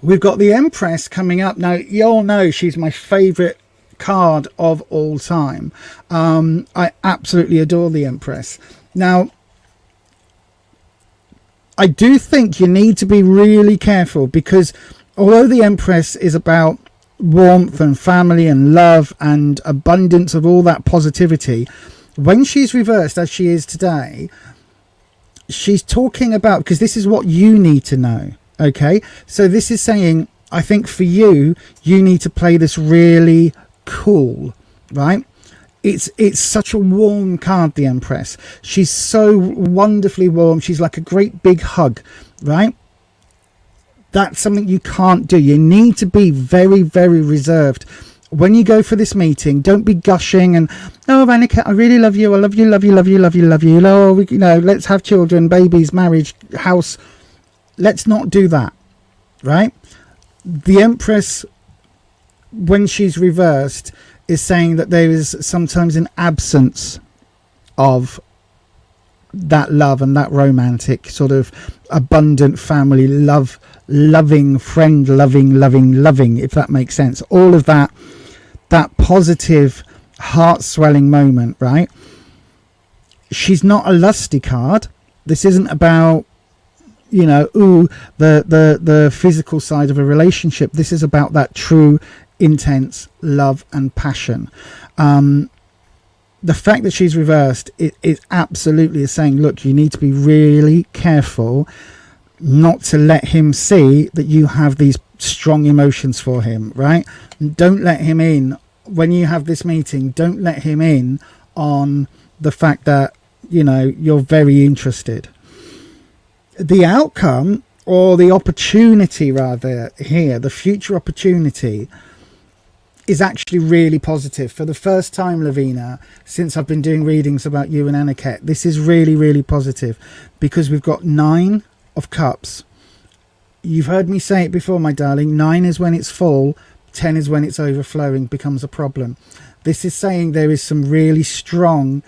We've got the Empress coming up. Now, you all know she's my favorite card of all time. I absolutely adore the Empress. Now, I do think you need to be really careful, because although the Empress is about warmth and family and love and abundance of all that positivity, when she's reversed as she is today, she's talking about, because this is what you need to know, okay? So this is saying, I think for you, you need to play this really cool, right? It's such a warm card, the Empress. She's so wonderfully warm. She's like a great big hug, right? That's something you can't do. You need to be very, very reserved. When you go for this meeting, don't be gushing and, oh, Vanika, I really love you. I love you, love you, love you, love you, love you. Oh, you know, let's have children, babies, marriage, house. Let's not do that, right? The Empress, when she's reversed, is saying that there is sometimes an absence of that love and that romantic sort of abundant family love, loving friend, loving, if that makes sense. All of that positive heart swelling moment, right? She's not a lusty card. This isn't about, you know, the physical side of a relationship. This is about that true intense love and passion. The fact that she's reversed, it absolutely is saying, look, you need to be really careful not to let him see that you have these strong emotions for him, right? Don't let him in when you have this meeting. Don't let him in on the fact that, you know, you're very interested. The outcome, or the opportunity rather here, the future opportunity, is actually really positive. For the first time, Lavina, since I've been doing readings about you and Aniket, this is really, really positive, because we've got 9 of Cups. You've heard me say it before, my darling. 9 is when it's full, 10 is when it's overflowing, becomes a problem. This is saying there is some really strong,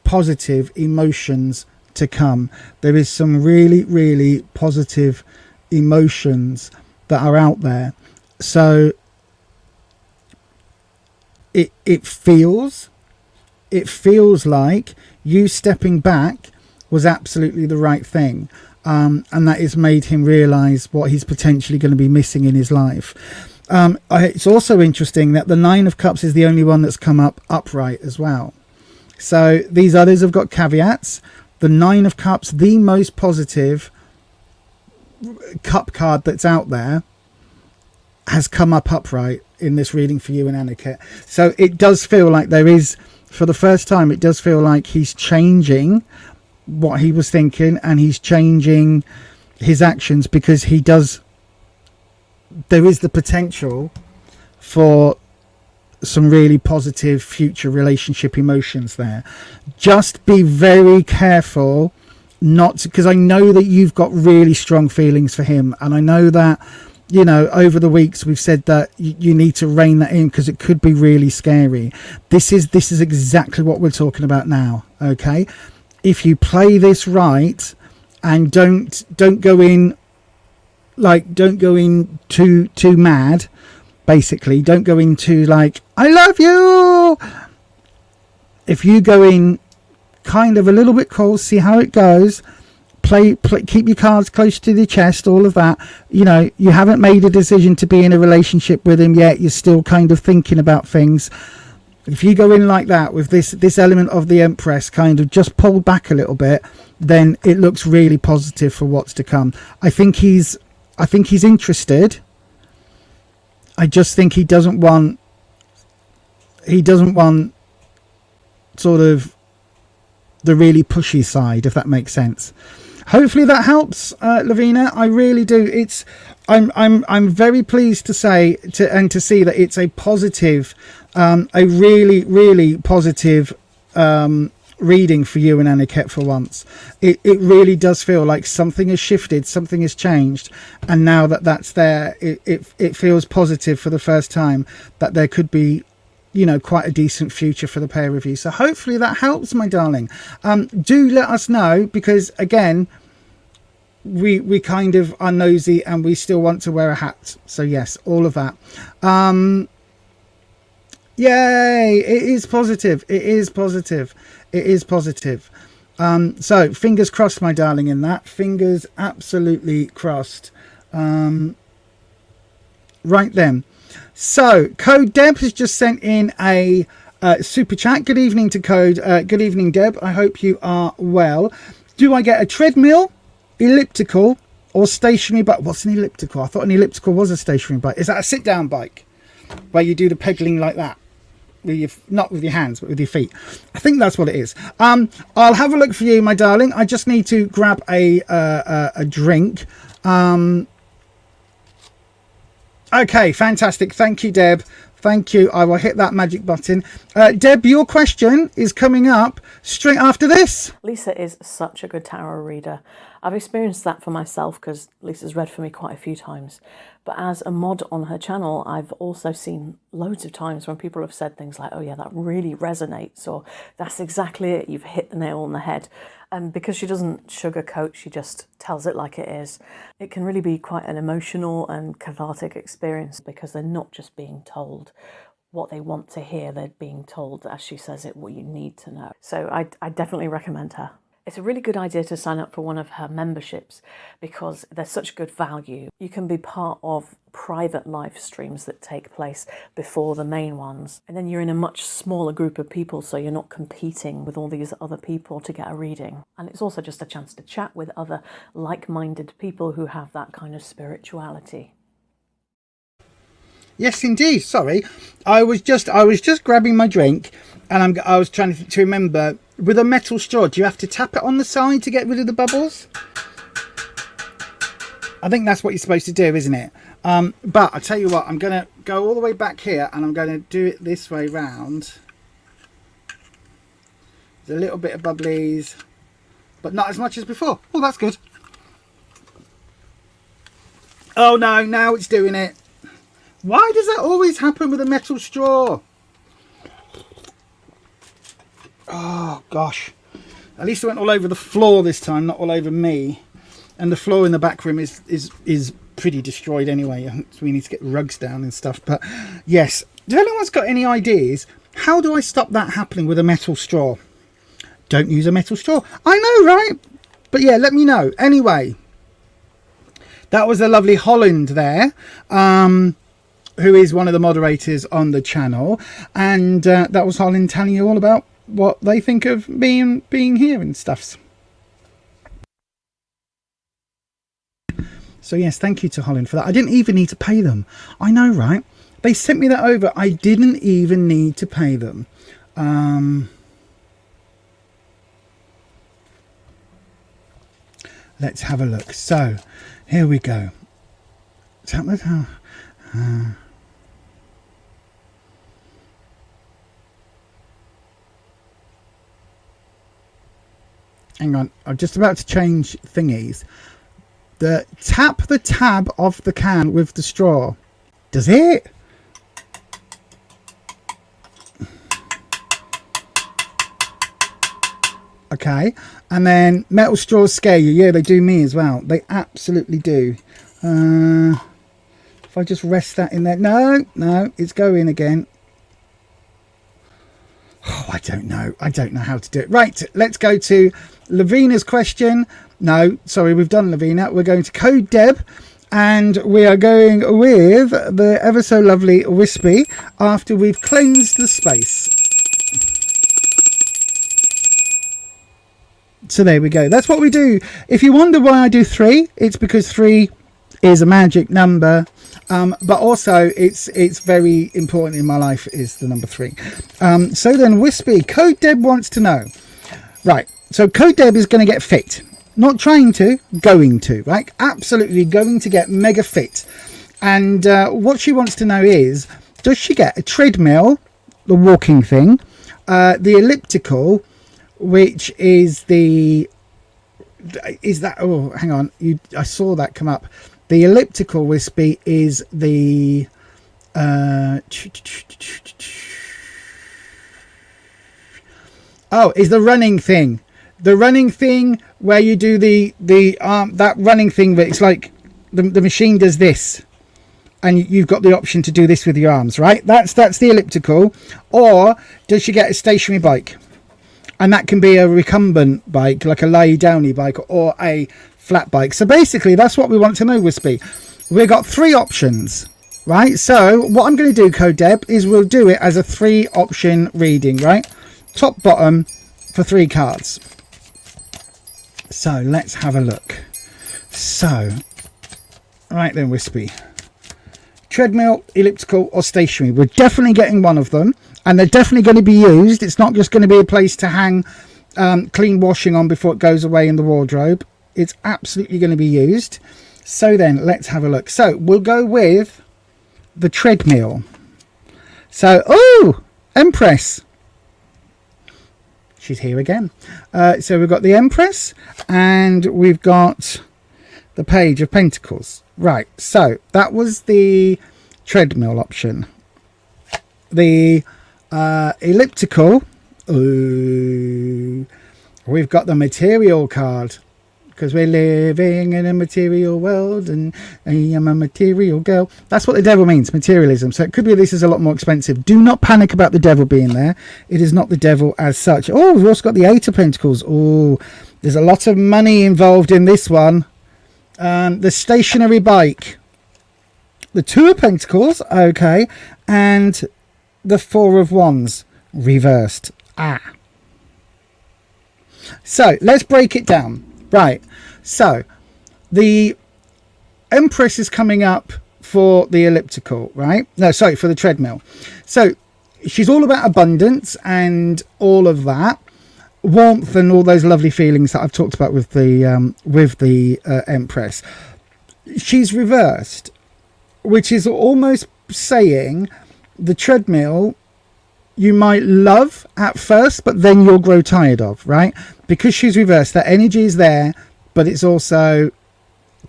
positive emotions to come. There is some really, really positive emotions that are out there. So it feels like you stepping back was absolutely the right thing. and that has made him realize what he's potentially going to be missing in his life. It's also interesting that the Nine of Cups is the only one that's come up upright as well. So these others have got caveats. The Nine of Cups, the most positive cup card that's out there, has come up upright in this reading for you and Aniket. So it does feel like there is, for the first time, it does feel like he's changing what he was thinking, and he's changing his actions, because there is the potential for some really positive future relationship emotions there. Just be very careful not, because I know that you've got really strong feelings for him, and I know that, you know, over the weeks we've said that you need to rein that in, because it could be really scary. This is exactly what we're talking about now. Okay, if you play this right and don't go in too mad, basically don't go into like, I love you. If you go in kind of a little bit cool, see how it goes, play, keep your cards close to the chest, all of that. You know, you haven't made a decision to be in a relationship with him yet, you're still kind of thinking about things. If you go in like that with this element of the Empress kind of just pulled back a little bit, then it looks really positive for what's to come. I think he's interested. I just think he doesn't want sort of the really pushy side, if that makes sense. Hopefully that helps, Lavina. I really do. I'm very pleased to say to see that it's a positive, a really, really positive reading for you and Aniket for once. It really does feel like something has shifted, something has changed, and now that that's there, it feels positive for the first time that there could be, you know, quite a decent future for the pair of you. So hopefully that helps, my darling. Do let us know, because again, we kind of are nosy and we still want to wear a hat. So yes, all of that. Yay, it is positive. It is positive. It is positive. So fingers crossed, my darling, in that. Fingers absolutely crossed. Right then. So Code Deb has just sent in a super chat. Good evening to Code. Good evening, Deb. I hope you are well. Do I get a treadmill, elliptical, or stationary bike? What's an elliptical? I thought an elliptical was a stationary bike. Is that a sit-down bike where you do the pedaling like that? Not with your hands, but with your feet. I think that's what it is. I'll have a look for you, my darling. I just need to grab a drink. Okay, fantastic. Thank you, Deb. Thank you. I will hit that magic button. Deb, your question is coming up straight after this. Lisa is such a good tarot reader. I've experienced that for myself because Lisa's read for me quite a few times. But as a mod on her channel, I've also seen loads of times when people have said things like, oh yeah, that really resonates, or that's exactly it, you've hit the nail on the head. And because she doesn't sugarcoat, she just tells it like it is. It can really be quite an emotional and cathartic experience, because they're not just being told what they want to hear, they're being told, as she says it, what you need to know. So I definitely recommend her. It's a really good idea to sign up for one of her memberships because they're such good value. You can be part of private live streams that take place before the main ones. And then you're in a much smaller group of people, so you're not competing with all these other people to get a reading. And it's also just a chance to chat with other like-minded people who have that kind of spirituality. Yes, indeed. Sorry, I was just grabbing my drink, and I was trying to remember. With a metal straw, do you have to tap it on the side to get rid of the bubbles? I think that's what you're supposed to do, isn't it? But I tell you what, I'm going to go all the way back here, and I'm going to do it this way round. There's a little bit of bubblies, but not as much as before. Oh, that's good. Oh no, now it's doing it. Why does that always happen with a metal straw? Oh gosh, at least it went all over the floor this time, not all over me. And the floor in the back room is pretty destroyed anyway, so we need to get rugs down and stuff. But yes, if anyone's got any ideas, how do I stop that happening with a metal straw? Don't use a metal straw. I know, right? But yeah, let me know. Anyway, that was a lovely Holland there, who is one of the moderators on the channel. And that was Holland telling you all about what they think of being here and stuff. So yes, thank you to Holland for that. I didn't even need to pay them. I know, right? They sent me that over. I didn't even need to pay them. Let's have a look. So here we go. Hang on, I'm just about to change thingies. Tap the tab of the can with the straw. Does it? Okay, and then metal straws scare you. Yeah, they do me as well. They absolutely do. If I just rest that in there. No, it's going again. Oh, I don't know how to do it. Right, let's go to Lavina's question. No, sorry, we've done Lavina. We're going to Code Deb, and we are going with the ever so lovely Wispy after we've cleansed the space. So there we go. That's what we do. If you wonder why I do 3, it's because 3 is a magic number. But also it's very important in my life is the number 3. So then Wispy, Code Deb wants to know. Right. So Code Deb is going to get fit. Not trying to, going to, right? Absolutely going to get mega fit. And what she wants to know is, does she get a treadmill, the walking thing, the elliptical, which is oh, hang on, I saw that come up. The elliptical, Wispy, is the is the running thing. The running thing where you do that running thing, but it's like the machine does this, and you've got the option to do this with your arms, right? That's the elliptical. Or does she get a stationary bike? And that can be a recumbent bike, like a lie-downy bike, or a flat bike. So basically, that's what we want to know, Wispy. We've got 3 options, right? So what I'm going to do, Code Deb, is we'll do it as a 3-option reading, right? Top, bottom, for 3 cards. So let's have a look. So, right then, Wispy. Treadmill, elliptical, or stationary. We're definitely getting one of them. And they're definitely going to be used. It's not just going to be a place to hang clean washing on before it goes away in the wardrobe. It's absolutely going to be used. So then, let's have a look. So, we'll go with the treadmill. So, oh, Empress. She's here again. So, we've got the Empress, and we've got the Page of Pentacles. Right, so, that was the treadmill option. The elliptical, ooh, we've got the material card, because we're living in a material world and I am a material girl. That's what the devil means, materialism. So it could be this is a lot more expensive. Do not panic about the devil being there. It is not the devil as such. Oh, we've also got the 8 of Pentacles. Oh, there's a lot of money involved in this one. The stationary bike, the 2 of Pentacles, okay, and the 4 of Wands reversed. So let's break it down. Right, so the Empress is coming up for the elliptical, right? No, sorry, for the treadmill. So she's all about abundance and all of that, warmth and all those lovely feelings that I've talked about with the Empress. She's reversed, which is almost saying the treadmill you might love at first, but then you'll grow tired of, right? Because she's reversed, that energy is there, but it's also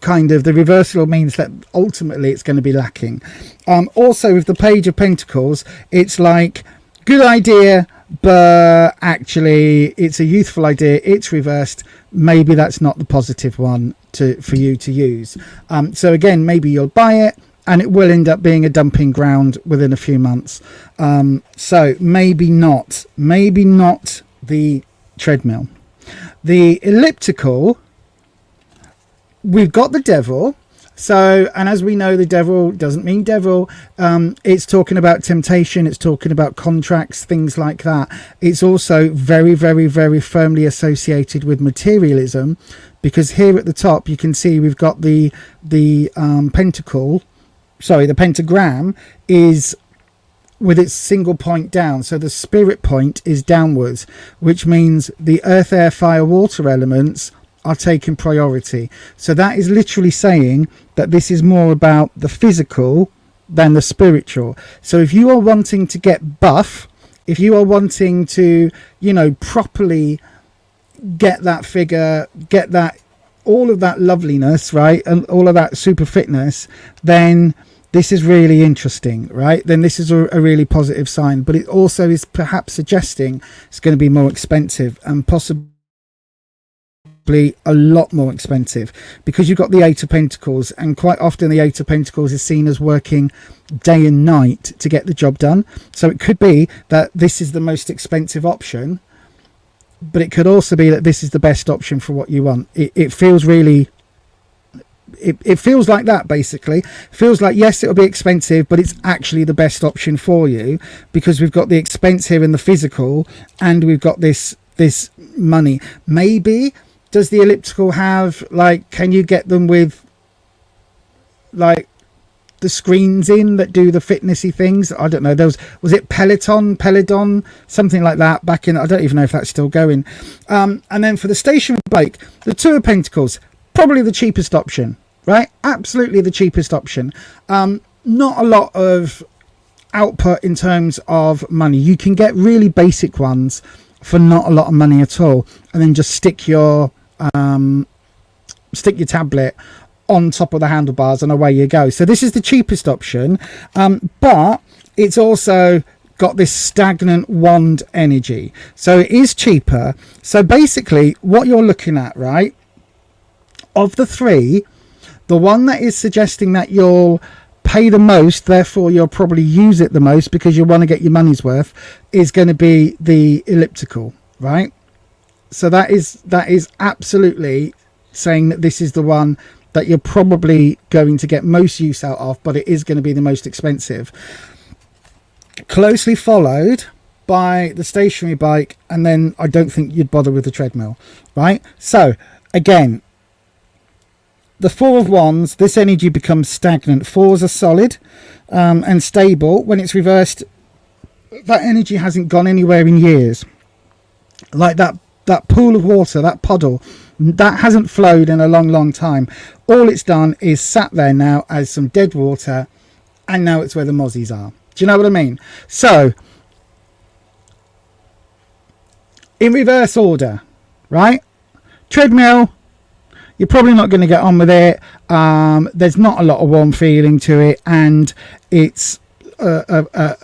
kind of the reversal means that ultimately it's going to be lacking. Also with the Page of Pentacles, it's like good idea, but actually it's a youthful idea, it's reversed, maybe that's not the positive one for you to use. So again, maybe you'll buy it and it will end up being a dumping ground within a few months. So maybe not the treadmill. The elliptical, we've got the devil. So, and as we know, the devil doesn't mean devil. It's talking about temptation. It's talking about contracts, things like that. It's also very, very, very firmly associated with materialism, because here at the top, you can see we've got the pentacle. Sorry, the pentagram is with its single point down. So the spirit point is downwards, which means the earth, air, fire, water elements are taking priority. So that is literally saying that this is more about the physical than the spiritual. So if you are wanting to get buff, if you are wanting to, you know, properly get that figure, get that, all of that loveliness, right, and all of that super fitness, then this is really interesting, right? Then this is a really positive sign. But it also is perhaps suggesting it's going to be more expensive, and possibly a lot more expensive, because you've got the Eight of Pentacles, and quite often the Eight of Pentacles is seen as working day and night to get the job done. So it could be that this is the most expensive option, but it could also be that this is the best option for what you want. It feels really, it feels like that, basically. It feels like, yes, it'll be expensive, but it's actually the best option for you, because we've got the expense here in the physical, and we've got this money. Maybe does the elliptical have, like, can you get them with, like, the screens in that do the fitnessy things? I don't know. There was it Peloton, something like that back in, I don't even know if that's still going. And then for the stationary bike, the Two of Pentacles, probably the cheapest option, right? Absolutely the cheapest option. Not a lot of output in terms of money. You can get really basic ones for not a lot of money at all, and then just stick your tablet on top of the handlebars and away you go. So this is the cheapest option, but it's also got this stagnant wand energy, so it is cheaper. So basically what you're looking at, right, of the three, the one that is suggesting that you'll pay the most, therefore you'll probably use it the most because you want to get your money's worth, is going to be the elliptical, right? So that is absolutely saying that this is the one that you're probably going to get most use out of, but it is going to be the most expensive. Closely followed by the stationary bike, and then I don't think you'd bother with the treadmill, right? So again, the Four of Wands, this energy becomes stagnant. Fours are solid and stable. When it's reversed, that energy hasn't gone anywhere in years. Like that pool of water, that puddle, that hasn't flowed in a long time. All it's done is sat there now as some dead water, and now it's where the mozzies are. Do you know what I mean? So in reverse order, right? Treadmill, you're probably not going to get on with it. There's not a lot of warm feeling to it, and it's a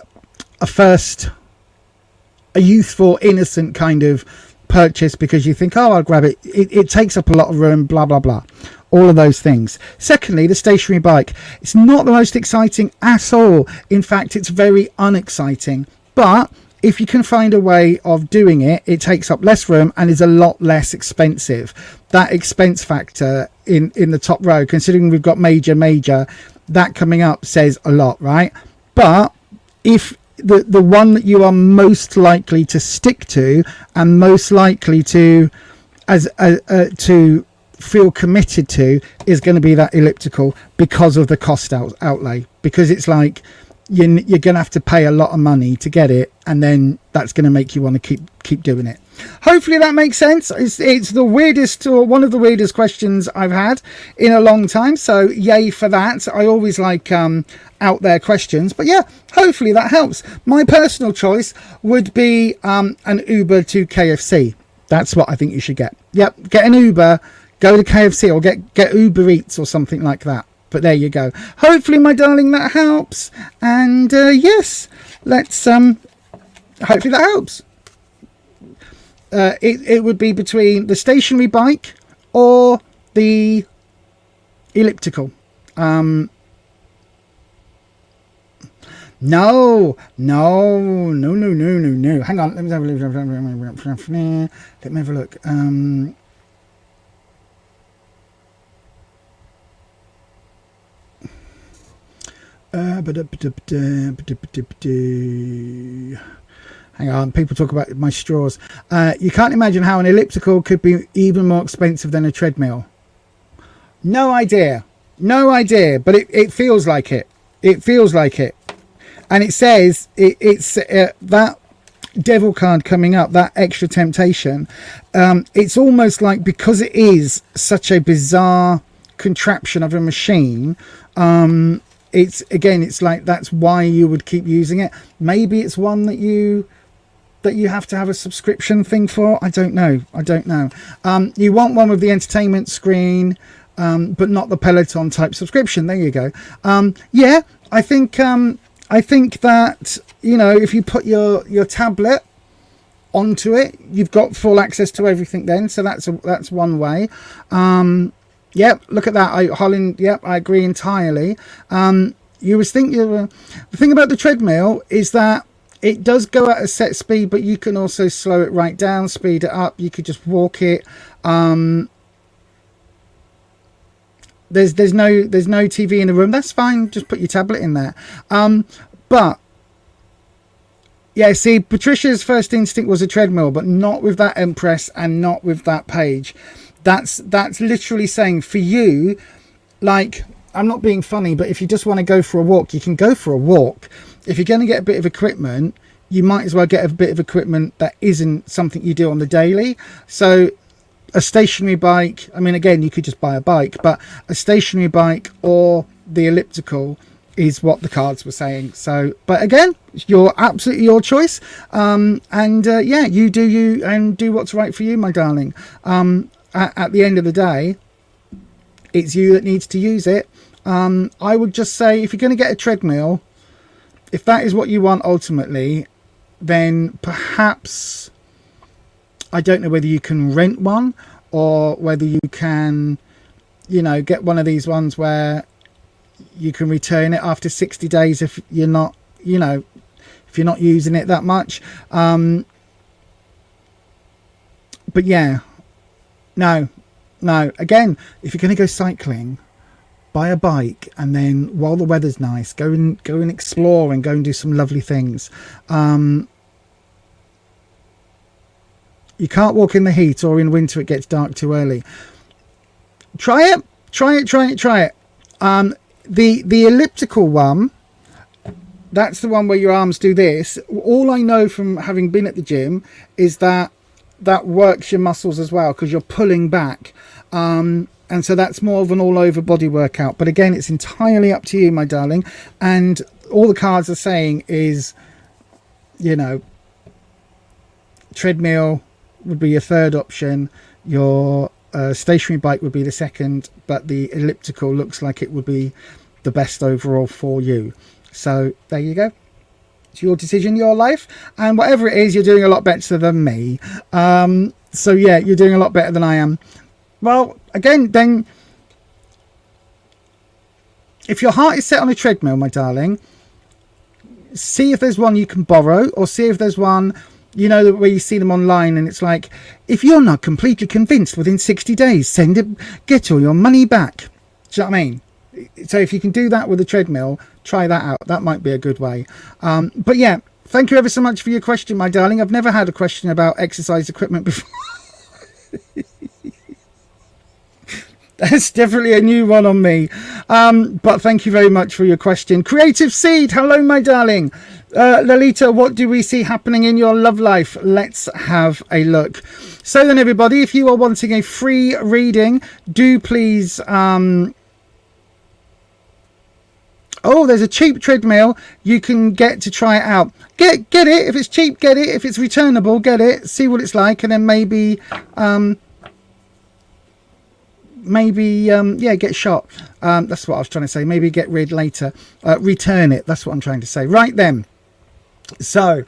youthful, innocent kind of purchase, because you think, oh, I'll grab it. It takes up a lot of room, blah blah blah, all of those things. Secondly, the stationary bike, it's not the most exciting at all. In fact, it's very unexciting, but if you can find a way of doing it, it takes up less room and is a lot less expensive. That expense factor in the top row, considering we've got major, that coming up says a lot, right? But if the one that you are most likely to stick to and most likely to to feel committed to is going to be that elliptical, because of the cost outlay, because it's like you're going to have to pay a lot of money to get it, and then that's going to make you want to keep doing it. Hopefully that makes sense. It's the weirdest, or one of the weirdest questions I've had in a long time, so yay for that. I always like out there questions, but yeah, hopefully that helps. My personal choice would be an Uber to KFC. That's what I think you should get. Yep, get an Uber, go to KFC, or get Uber Eats or something like that. But there you go. Hopefully, my darling, that helps. And yes, let's hopefully that helps. It would be between the stationary bike or the elliptical. No. Hang on, let me have a look. Hang on, people talk about my straws. You can't imagine how an elliptical could be even more expensive than a treadmill. No idea, but it feels like it. It feels like it. And it says it's that devil card coming up, that extra temptation. It's almost like, because it is such a bizarre contraption of a machine, it's like that's why you would keep using it. Maybe it's one that you have to have a subscription thing for. I don't know. You want one with the entertainment screen, but not the Peloton type subscription. There you go. Yeah, I think that, you know, if you put your tablet onto it, you've got full access to everything then. So that's one way. Yep, look at that. Holland, yep, I agree entirely. You was thinking, the thing about the treadmill is that it does go at a set speed, but you can also slow it right down, speed it up. You could just walk it. There's no TV in the room. That's fine. Just put your tablet in there. But yeah, see, Patricia's first instinct was a treadmill, but not with that Empress and not with that Page. That's literally saying, for you, like, I'm not being funny, but if you just want to go for a walk, you can go for a walk. If you're going to get a bit of equipment, you might as well get a bit of equipment that isn't something you do on the daily. So a stationary bike, I mean, again, you could just buy a bike, but a stationary bike or the elliptical is what the cards were saying. So, but again, you're absolutely your choice. Yeah, you do you and do what's right for you, my darling. At the end of the day, it's you that needs to use it. I would just say, if you're going to get a treadmill, if that is what you want ultimately, then perhaps, I don't know whether you can rent one or whether you can, you know, get one of these ones where you can return it after 60 days if you're not, you know, if you're not using it that much. But yeah, no, again, if you're going to go cycling, buy a bike, and then while the weather's nice, go and explore and go and do some lovely things. You can't walk in the heat, or in winter it gets dark too early. Try it. The elliptical one, that's the one where your arms do this. All I know from having been at the gym is that works your muscles as well, because you're pulling back. And so that's more of an all-over body workout. But again, it's entirely up to you, my darling. And all the cards are saying is, you know, treadmill would be your third option. Your stationary bike would be the second. But the elliptical looks like it would be the best overall for you. So there you go. It's your decision, your life. And whatever it is, you're doing a lot better than me. So yeah, you're doing a lot better than I am. Well, again, then, if your heart is set on a treadmill, my darling, see if there's one you can borrow, or see if there's one, you know, where you see them online and it's like, if you're not completely convinced within 60 days, get all your money back. Do you know what I mean? So if you can do that with a treadmill, try that out. That might be a good way. But yeah, thank you ever so much for your question, my darling. I've never had a question about exercise equipment before. That's definitely a new one on me. But thank you very much for your question. Creative Seed, hello, my darling. Lolita, what do we see happening in your love life? Let's have a look. So then, everybody, if you are wanting a free reading, do please... Oh, there's a cheap treadmill you can get to try it out. Get it. If it's cheap, get it. If it's returnable, get it. See what it's like, and then maybe... get shot. That's what I was trying to say. Maybe get rid later. Return it. That's what I'm trying to say. Right then. So,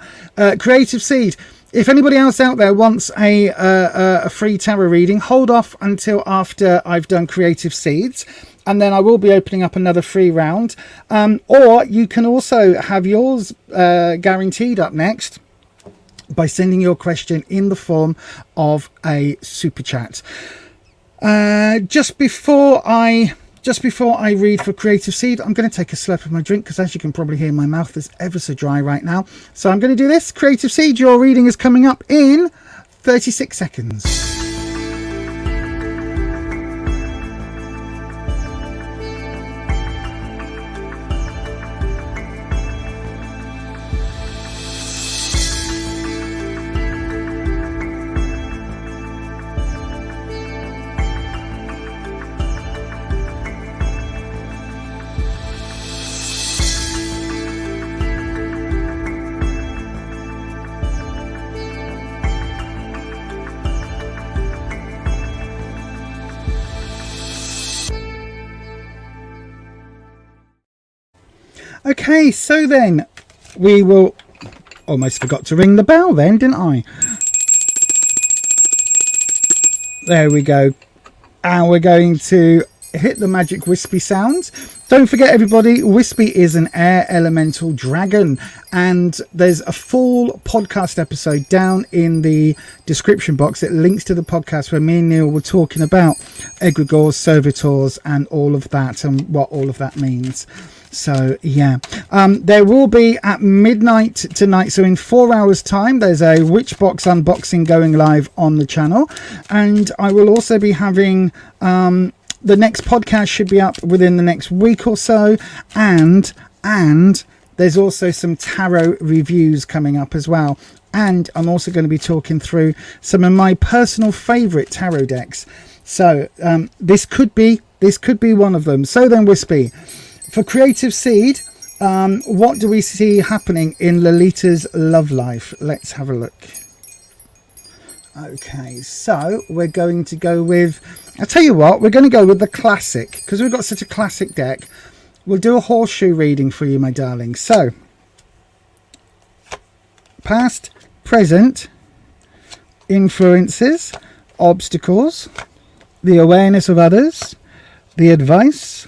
Creative Seed. If anybody else out there wants a free tarot reading, hold off until after I've done Creative Seeds, and then I will be opening up another free round. Or you can also have yours guaranteed up next by sending your question in the form of a super chat. Just before I just before I read for Creative Seed, I'm going to take a slurp of my drink because, as you can probably hear, my mouth is ever so dry right now. So I'm going to do this. Creative Seed, your reading is coming up in 36 seconds. Okay, so then we will... Almost forgot to ring the bell then, didn't I? There we go. And we're going to hit the magic wispy sounds. Don't forget, everybody, Wispy is an air elemental dragon, and there's a full podcast episode down in the description box. It links to the podcast where me and Neil were talking about egregores, servitors, and all of that, and what all of that means. So yeah, there will be at midnight tonight, so in 4 hours time, there's a Witchbox unboxing going live on the channel, and I will also be having the next podcast should be up within the next week or so, and there's also some tarot reviews coming up as well, and I'm also going to be talking through some of my personal favorite tarot decks. So this could be one of them. So then, Wispy, for Creative Seed, what do we see happening in Lolita's love life? Let's have a look. Okay, so we're going to go with... I'll tell you what, we're going to go with the classic, because we've got such a classic deck. We'll do a horseshoe reading for you, my darling. So, past, present, influences, obstacles, the awareness of others, the advice,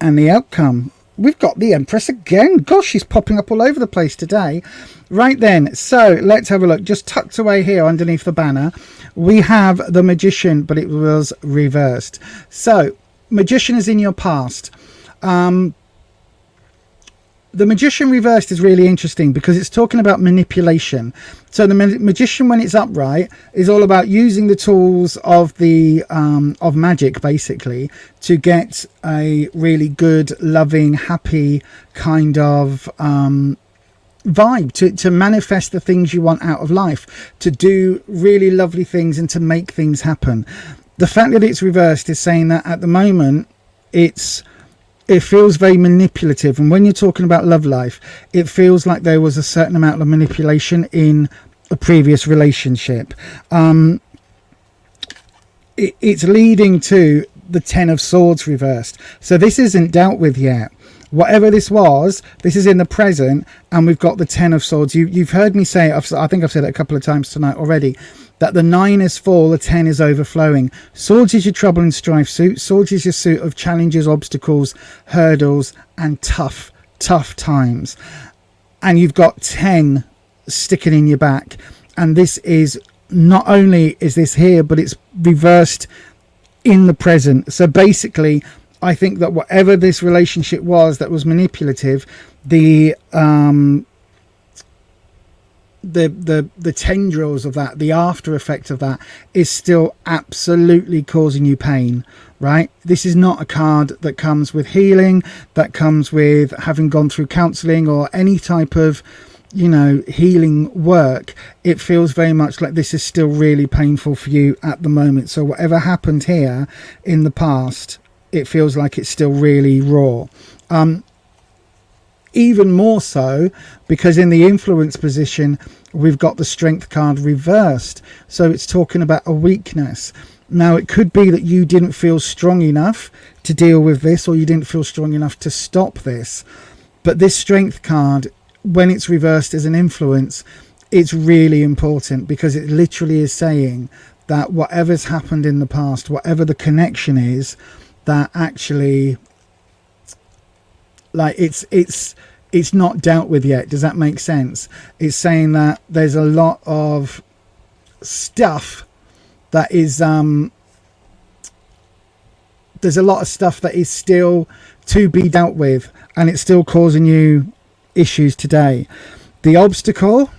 and the outcome. We've got the Empress again. Gosh, she's popping up all over the place today. Right then, so let's have a look. Just tucked away here underneath the banner, we have the Magician, but it was reversed. So, Magician is in your past. The Magician reversed is really interesting because it's talking about manipulation. So the Magician, when it's upright, is all about using the tools of the of magic, basically, to get a really good, loving, happy kind of vibe, to manifest the things you want out of life, to do really lovely things and to make things happen. The fact that it's reversed is saying that at the moment it feels very manipulative, and when you're talking about love life, it feels like there was a certain amount of manipulation in a previous relationship. It's leading to the Ten of Swords reversed, so this isn't dealt with yet. Whatever this was, this is in the present, and we've got the Ten of Swords. You've heard me say, I think I've said it a couple of times tonight already, that the 9 is full, the 10 is overflowing. Swords is your trouble and strife suit. Swords is your suit of challenges, obstacles, hurdles, and tough times. And you've got 10 sticking in your back. And this is, not only is this here, but it's reversed in the present. So basically, I think that whatever this relationship was that was manipulative, the tendrils of that, the after effect of that, is still absolutely causing you pain, right? This is not a card that comes with healing, that comes with having gone through counseling or any type of, healing work. It feels very much like this is still really painful for you at the moment. So whatever happened here in the past, it feels like it's still really raw. Even more so because in the influence position, we've got the Strength card reversed. So it's talking about a weakness. Now, it could be that you didn't feel strong enough to deal with this, or you didn't feel strong enough to stop this. But this Strength card, when it's reversed as an influence, it's really important, because it literally is saying that whatever's happened in the past, whatever the connection is, that actually, like, it's not dealt with yet. Does that make sense? It's saying that there's a lot of stuff that is there's a lot of stuff that is still to be dealt with, and it's still causing you issues today. The obstacle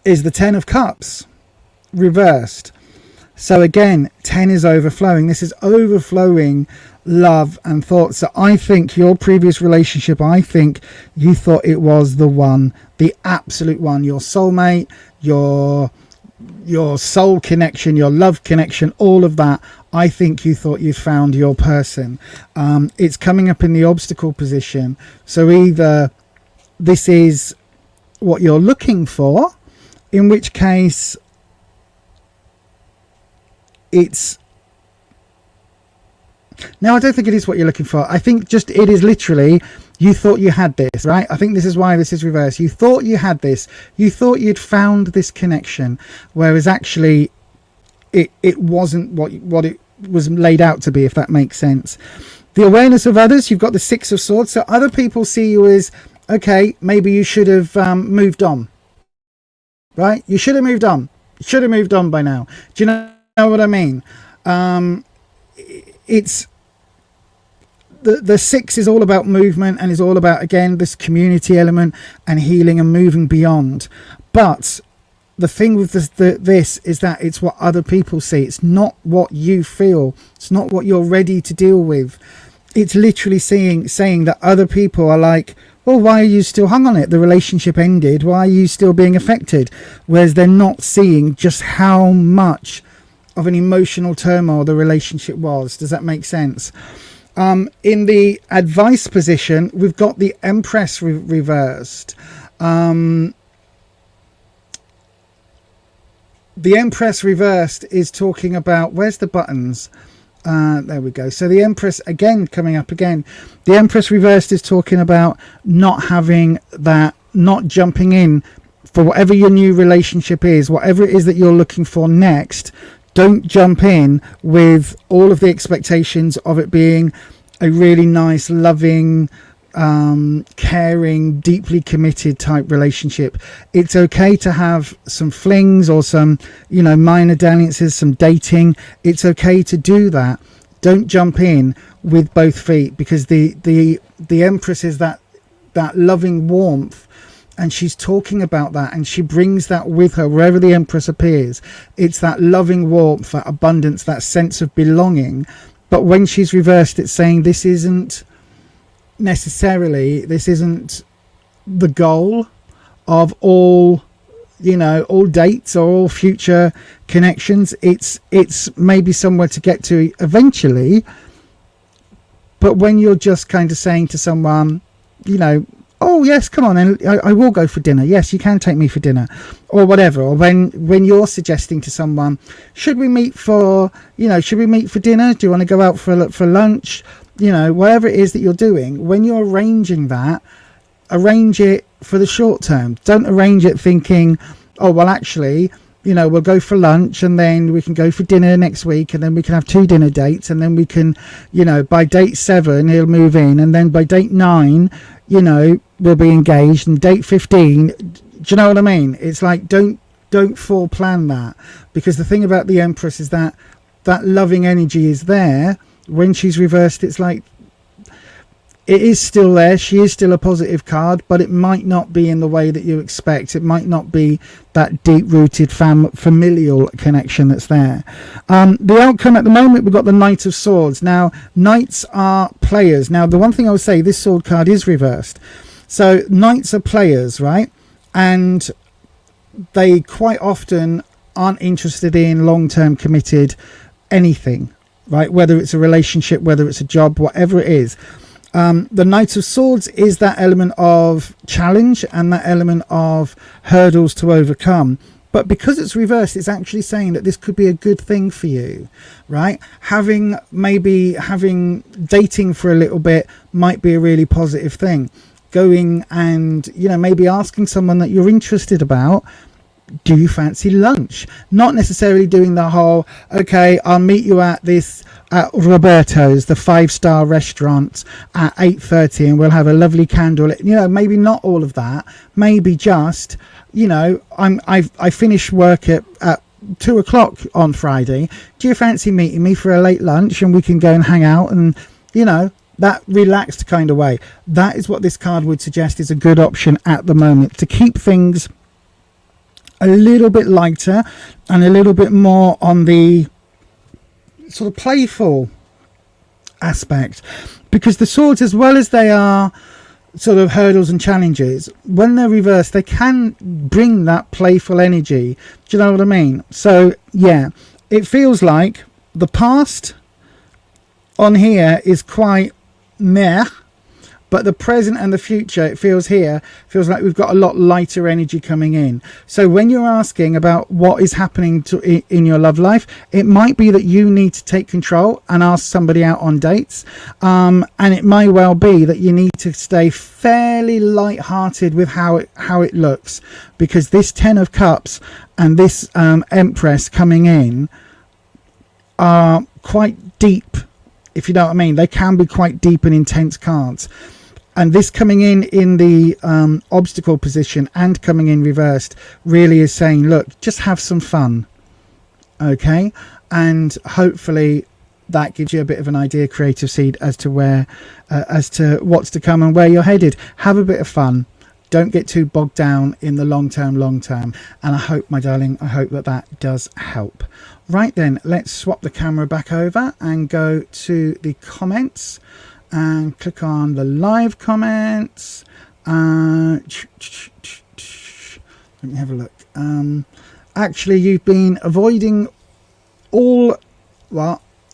is the 10 of Cups reversed. So again, 10 is overflowing. This is overflowing love and thoughts. So I think your previous relationship, I think you thought it was the one, the absolute one, your soulmate, your soul connection, your love connection, all of that. I think you thought you found your person. It's coming up in the obstacle position. So either this is what you're looking for, in which case it's... No, I don't think it is what you're looking for. I think just it is literally, you thought you had this, right? I think this is why this is reversed. You thought you had this. You thought you'd found this connection, whereas actually it wasn't what it was laid out to be, if that makes sense. The awareness of others, you've got the 6 of Swords. So other people see you as, okay, maybe you should have moved on, right? You should have moved on. You should have moved on by now. Do you know what I mean? It's the 6 is all about movement, and is all about, again, this community element and healing and moving beyond. But the thing with this is that it's what other people see. It's not what you feel. It's not what you're ready to deal with. It's literally saying that other people are like, well, why are you still hung on it? The relationship ended. Why are you still being affected? Whereas they're not seeing just how much of an emotional turmoil the relationship was. Does that make sense? In the advice position, we've got the Empress reversed. The Empress reversed is talking about, where's the buttons? There we go. So the Empress, again, coming up again. The Empress reversed is talking about not having that, not jumping in for whatever your new relationship is, whatever it is that you're looking for next. Don't jump in with all of the expectations of it being a really nice, loving, caring, deeply committed type relationship. It's okay to have some flings or some, minor dalliances, some dating. It's okay to do that. Don't jump in with both feet, because the Empress is that loving warmth. And she's talking about that, and she brings that with her wherever the Empress appears. It's that loving warmth, that abundance, that sense of belonging. But when she's reversed, it's saying this isn't the goal of all dates or all future connections. It's maybe somewhere to get to eventually. But when you're just kind of saying to someone, oh yes, come on, and I will go for dinner. Yes, you can take me for dinner, or whatever. Or when you're suggesting to someone, should we meet for dinner? Do you want to go out for lunch? Whatever it is that you're doing, when you're arranging that, arrange it for the short term. Don't arrange it thinking, oh well, actually, we'll go for lunch, and then we can go for dinner next week, and then we can have 2 dinner dates, and then we can, by date 7 he'll move in, and then by date 9, we'll be engaged, and date 15. Do you know what I mean? It's like, don't foreplan that, because the thing about the Empress is that loving energy is there. When she's reversed, it's like, it is still there. She is still a positive card, but it might not be in the way that you expect. It might not be that deep-rooted familial connection that's there. The outcome at the moment, we've got the Knight of Swords. Now, Knights are players. Now, the one thing I would say, this sword card is reversed. So, Knights are players, right? And they quite often aren't interested in long-term committed anything, right? Whether it's a relationship, whether it's a job, whatever it is. The Knight of Swords is that element of challenge and that element of hurdles to overcome. But because it's reversed, it's actually saying that this could be a good thing for you, right? Having dating for a little bit might be a really positive thing. Going and, maybe asking someone that you're interested about, do you fancy lunch? Not necessarily doing the whole, okay, I'll meet you at Roberto's, the 5-star restaurant, at 8:30, and we'll have a lovely candle. Maybe not all of that. Maybe just, I finish work at 2 o'clock on Friday. Do you fancy meeting me for a late lunch and we can go and hang out and, you know, that relaxed kind of way? That is what this card would suggest is a good option at the moment to keep things a little bit lighter and a little bit more on the sort of playful aspect, because the swords, as well as they are sort of hurdles and challenges, when they're reversed they can bring that playful energy. Do you know what I mean? So yeah, it feels like the past on here is quite meh, but the present and the future, it feels like we've got a lot lighter energy coming in. So when you're asking about what is happening in your love life, it might be that you need to take control and ask somebody out on dates, and it may well be that you need to stay fairly light-hearted with how it looks, because this 10 of Cups and this Empress coming in are quite deep, if you know what I mean. They can be quite deep and intense cards. And this coming in the obstacle position and coming in reversed really is saying, look, just have some fun, okay? And hopefully that gives you a bit of an idea, Creative Seed, as to what's to come and where you're headed. Have a bit of fun. Don't get too bogged down in the long term. And I hope, my darling, that does help. Right then, let's swap the camera back over and go to the comments. And click on the live comments. Let me have a look. Actually, you've been avoiding all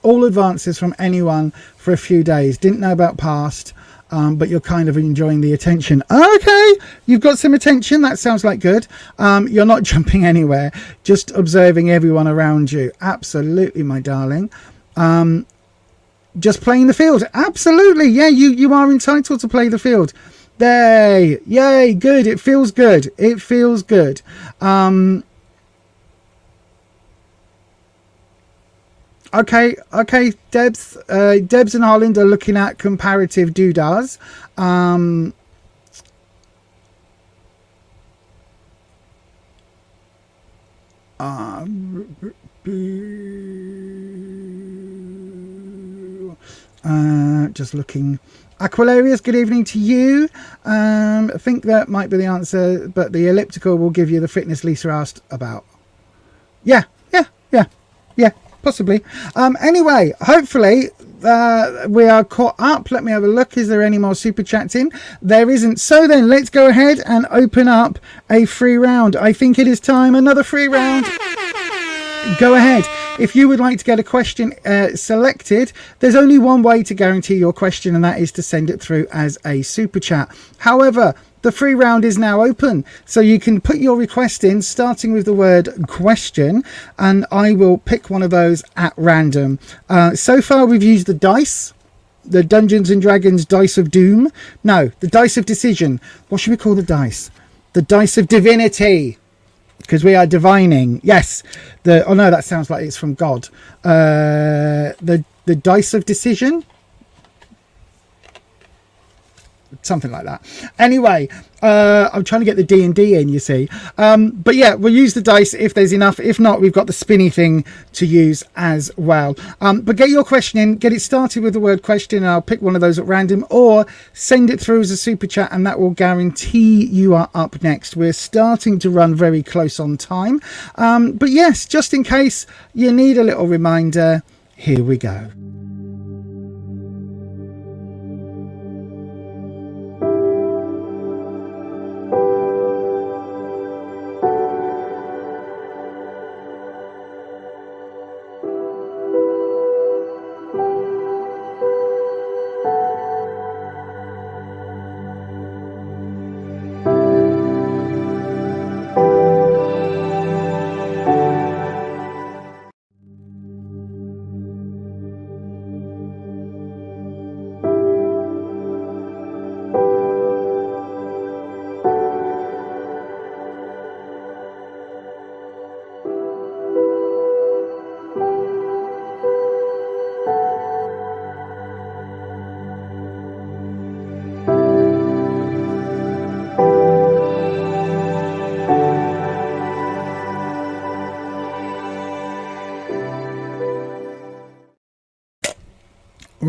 advances from anyone for a few days. Didn't know about past, but you're kind of enjoying the attention. Okay, you've got some attention. That sounds like good. You're not jumping anywhere, just observing everyone around you. Absolutely, my darling. Just playing the field. Absolutely. Yeah, you are entitled to play the field. Yay, good. It feels good. Okay, Debs and Holland are looking at comparative doodahs. Just looking. Aquilarius, good evening to you. I think that might be the answer, but the elliptical will give you the fitness Lisa asked about. Yeah, possibly. Anyway, hopefully we are caught up. Let me have a look. Is there any more super chats in? There isn't. So then let's go ahead and open up a free round. I think it is time. Another free round. Go ahead. If you would like to get a question selected, there's only one way to guarantee your question, and that is to send it through as a super chat. However, the free round is now open, so you can put your request in, starting with the word question, and I will pick one of those at random. So far, we've used the dice, the Dungeons and Dragons Dice of Doom. No, the Dice of Decision. What should we call the dice? The Dice of Divinity. Because we are divining. Yes. Oh no, that sounds like it's from God. The Dice of Decision. Something like that. Anyway, I'm trying to get the D&D in, you see. But yeah, we'll use the dice if there's enough. If not, we've got the spinny thing to use as well. But get your question in. Get it started with the word question, and I'll pick one of those at random, or send it through as a super chat, and that will guarantee you are up next. We're starting to run very close on time. But yes, just in case you need a little reminder, here we go.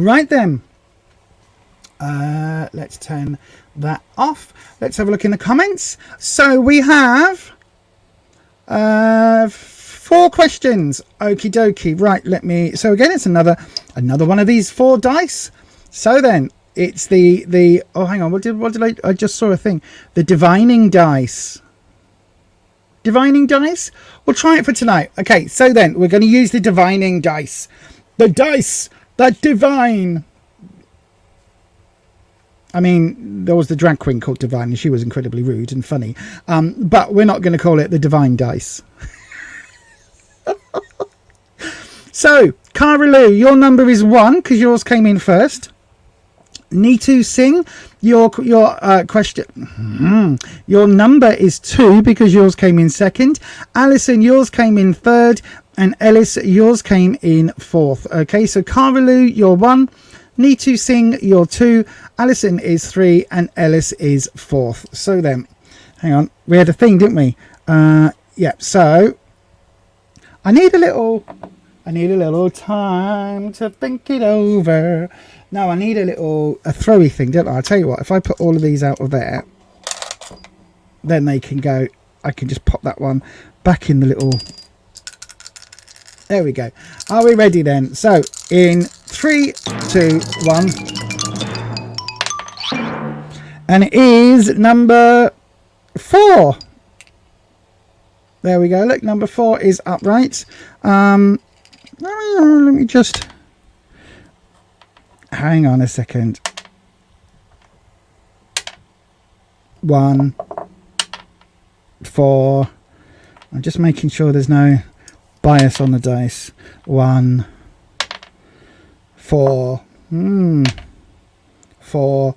Right then. Let's turn that off. Let's have a look in the comments. So we have 4 questions. Okie dokie. Right, so again, it's another one of these 4 dice. So then it's the oh, hang on, what did I just saw a thing. The divining dice. Divining dice? We'll try it for tonight. Okay, so then we're going to use the divining dice. The dice that divine. I mean, there was the drag queen called Divine, and she was incredibly rude and funny. But we're not going to call it the divine dice. So, Cara Lou, your number is 1 because yours came in first. Neetu Singh, your question, your number is 2 because yours came in second. Alison, yours came in third, and Ellis, yours came in 4th. Okay, so Cara Lou, you're 1. Neetu Singh, you're 2. Alison is 3, and Ellis is 4th. So then, hang on, we had a thing, didn't we? Yeah. So I need a little time to think it over. No, I need a throwy thing, don't I? I'll tell you what, if I put all of these out of there, then they can go. I can just pop that one back in the little. There we go. Are we ready then? So in 3, 2, 1, and it is number 4. There we go. Look, number 4 is upright. Let me just hang on a second. 1, 4. I'm just making sure there's no bias on the dice. 1, 4. 4.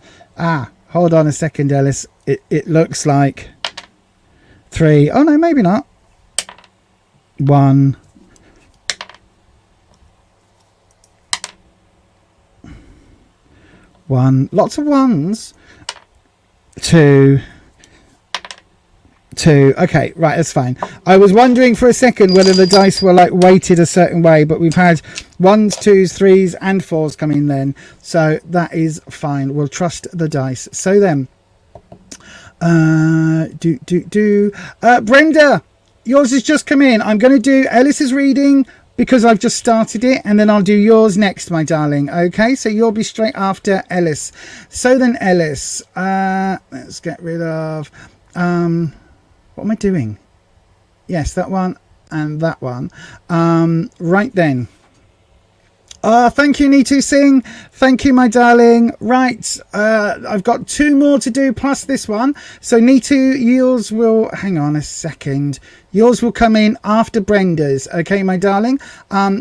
Hold on a second, Ellis. It looks like 3. Oh no, maybe not. 1. 1. Lots of 1s. 2. 2. Okay, right, that's fine. I was wondering for a second whether the dice were like weighted a certain way, but we've had 1s, 2s, 3s and 4s come in then, so that is fine. We'll trust the dice. So then Brenda, yours has just come in. I'm going to do Ellis's reading because I've just started it, and then I'll do yours next, my darling. Okay, so you'll be straight after Ellis. So then Ellis, let's get rid of what am I doing? Yes, that one and that one. Right then. Thank you, Neetu Singh. Thank you, my darling. Right, I've got 2 more to do plus this one. So Neetu, yours will, hang on a second. Yours will come in after Brenda's. Okay, my darling.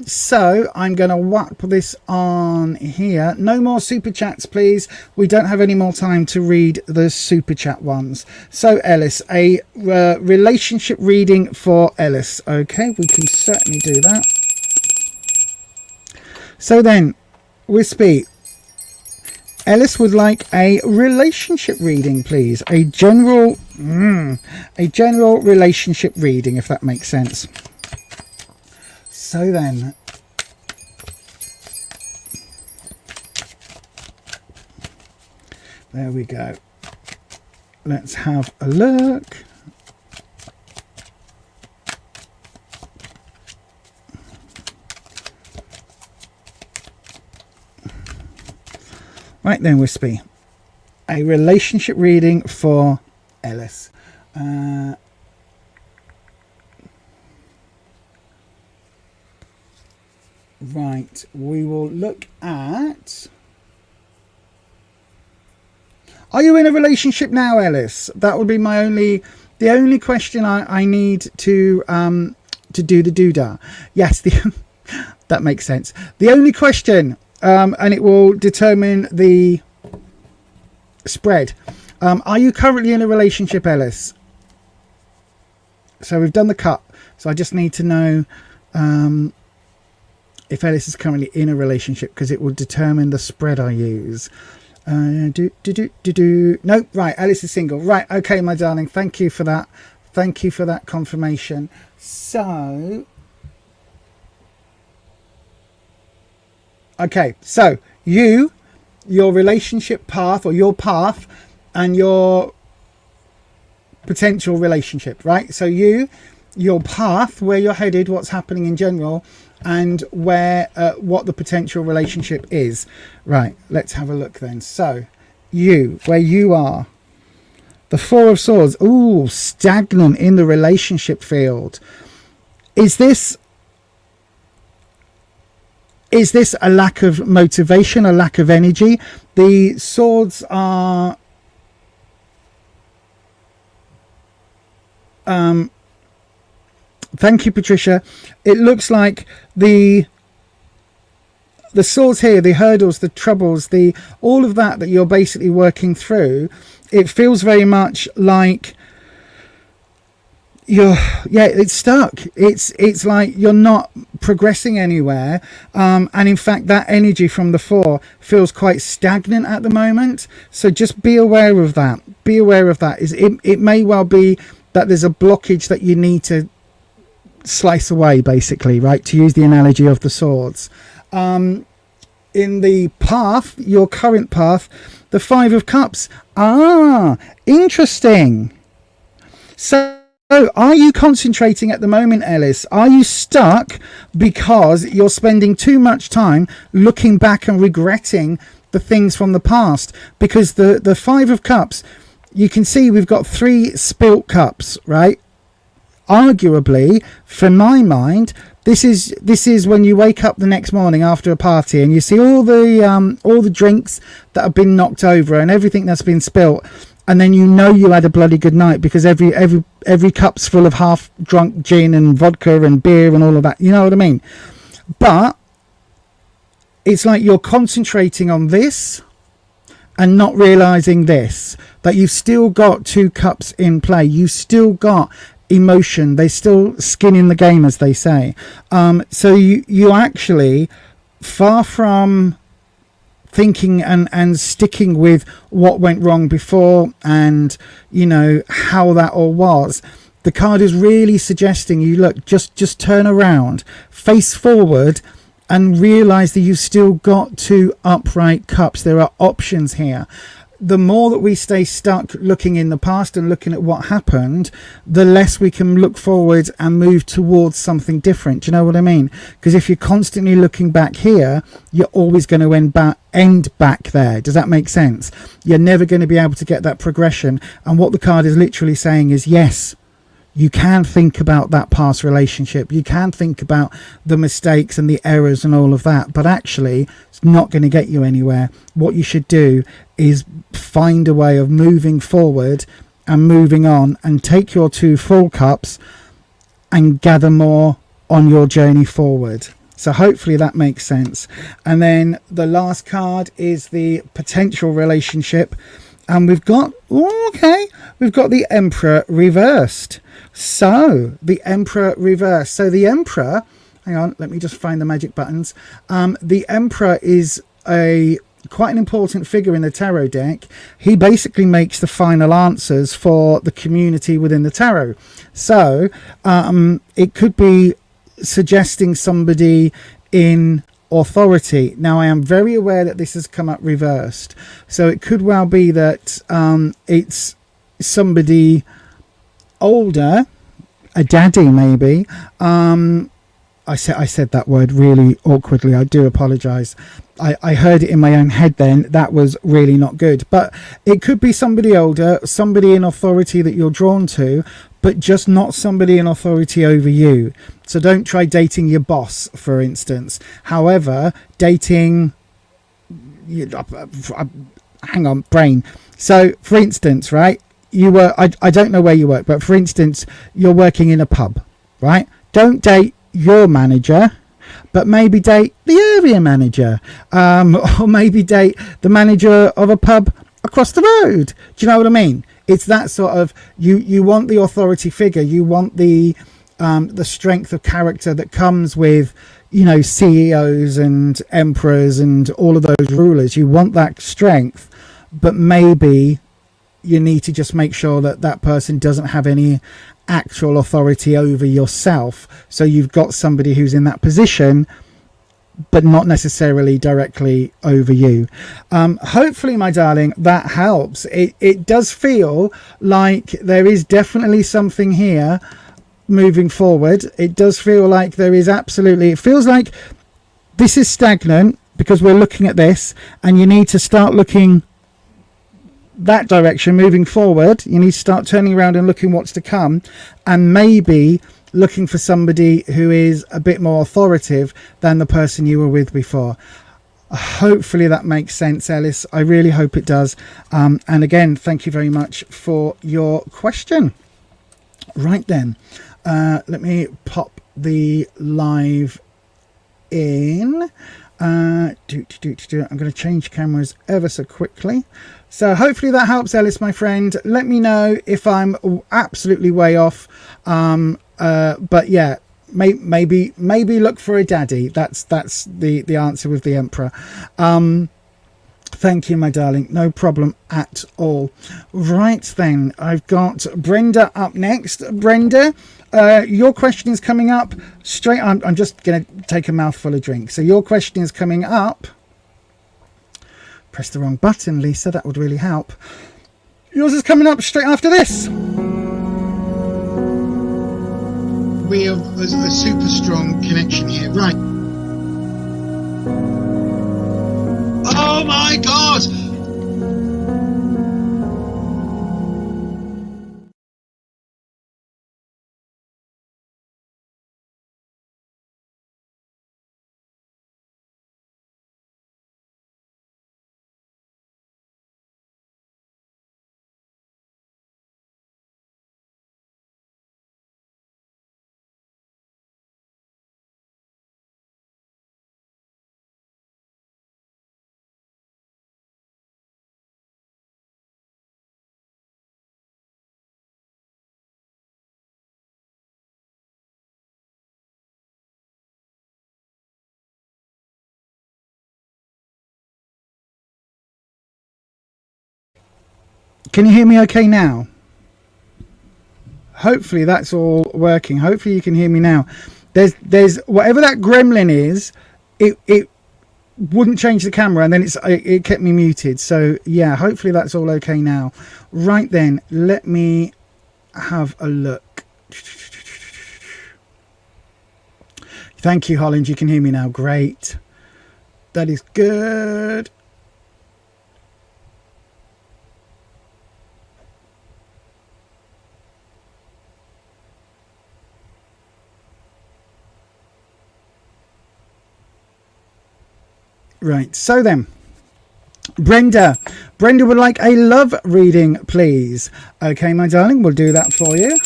So I'm going to whap this on here. No more super chats, please. We don't have any more time to read the super chat ones. So Ellis, a relationship reading for Ellis. Okay, we can certainly do that. So then, Wispy, Ellis would like a relationship reading, please. A general relationship reading, if that makes sense. So then, there we go. Let's have a look. Right then, Wispy, a relationship reading for Ellis. Right, we will look at... Are you in a relationship now, Ellis? That would be the only question I need to do the doodah. Yes, that makes sense. The only question... and it will determine the spread. Are you currently in a relationship, Ellis? So we've done the cut. So I just need to know if Ellis is currently in a relationship, because it will determine the spread I use. Nope, right, Ellis is single. Right, okay, my darling. Thank you for that. Thank you for that confirmation. So... Okay, so your relationship path, or your path, and your potential relationship, right? So your path, where you're headed, what's happening in general, and where what the potential relationship is. Right, let's have a look then. So where you are, the Four of Swords. Ooh, stagnant in the relationship field. Is this a lack of motivation, a lack of energy? The swords are thank you, Patricia. It looks like the swords here, the hurdles, the troubles, all of that you're basically working through. It feels very much like it's stuck. It's like you're not progressing anywhere, and in fact that energy from the Four feels quite stagnant at the moment. So just be aware of that. It may well be that there's a blockage that you need to slice away, basically, right, to use the analogy of the swords. In the path, your current path, the Five of Cups. Interesting. So are you concentrating at the moment, Ellis? Are you stuck because you're spending too much time looking back and regretting the things from the past? Because the Five of Cups, you can see we've got 3 spilt cups, right? Arguably, for my mind, this is when you wake up the next morning after a party and you see all the drinks that have been knocked over and everything that's been spilt, and then you know you had a bloody good night because every cup's full of half drunk gin and vodka and beer and all of that. You know what I mean? But it's like you're concentrating on this and not realizing this, that you've still got 2 cups in play. You've still got emotion. There's still skin in the game, as they say. So you actually, far from thinking and sticking with what went wrong before and how that all was, the card is really suggesting you look, just turn around, face forward, and realize that you've still got 2 upright cups. There are options here. The more that we stay stuck looking in the past and looking at what happened, the less we can look forward and move towards something different. Do you know what I mean? Because if you're constantly looking back here, you're always going to end back there. Does that make sense? You're never going to be able to get that progression. And what the card is literally saying is, yes, you can think about that past relationship. You can think about the mistakes and the errors and all of that. But actually, it's not going to get you anywhere. What you should do is find a way of moving forward and moving on, and take your 2 full cups and gather more on your journey forward. So hopefully that makes sense. And then the last card is the potential relationship. And we've got the Emperor reversed. So the Emperor reversed. So the Emperor, hang on, let me just find the magic buttons. The Emperor is quite an important figure in the tarot deck. He basically makes the final answers for the community within the tarot. So it could be suggesting somebody in authority. Now, I am very aware that this has come up reversed, so it could well be that it's somebody older, a daddy maybe. I said that word really awkwardly. I do apologize. I heard it in my own head then. That was really not good. But it could be somebody older, somebody in authority that you're drawn to, but just not somebody in authority over you. So don't try dating your boss, for instance. However, dating... hang on, brain. So, for instance, right, I don't know where you work, but for instance, you're working in a pub, right? Don't date your manager, but maybe date the area manager, or maybe date the manager of a pub across the road. Do you know what I mean? It's that sort of, you want the authority figure, you want the strength of character that comes with, CEOs and emperors and all of those rulers. You want that strength, but maybe you need to just make sure that that person doesn't have any actual authority over yourself. So you've got somebody who's in that position but not necessarily directly over you. Hopefully, my darling, that helps. It does feel like there is definitely something here moving forward. It does feel like there is absolutely, it feels like this is stagnant because we're looking at this, and you need to start looking that direction moving forward. You need to start turning around and looking what's to come, and maybe looking for somebody who is a bit more authoritative than the person you were with before. Hopefully that makes sense, Ellis. I really hope it does. And again, thank you very much for your question. Right then, let me pop the live in. I'm going to change cameras ever so quickly. So hopefully that helps, Ellis, my friend. Let me know if I'm absolutely way off. But yeah, maybe look for a daddy. That's the answer with the Emperor. Thank you, my darling. No problem at all. Right then, I've got Brenda up next. Brenda, your question is coming up straight. I'm just going to take a mouthful of drink. So your question is coming up. Press the wrong button, Lisa. That would really help. Yours is coming up straight after this. We have a super strong connection here. Right. Oh my God! Can you hear me okay now? Hopefully that's all working. Hopefully you can hear me now. There's whatever that gremlin is, it wouldn't change the camera, and then it kept me muted. So yeah, hopefully that's all okay now. Right then, let me have a look. Thank you, Holland. You can hear me now. Great. That is good. Right, so then, Brenda would like a love reading, please. Okay, my darling, we'll do that for you.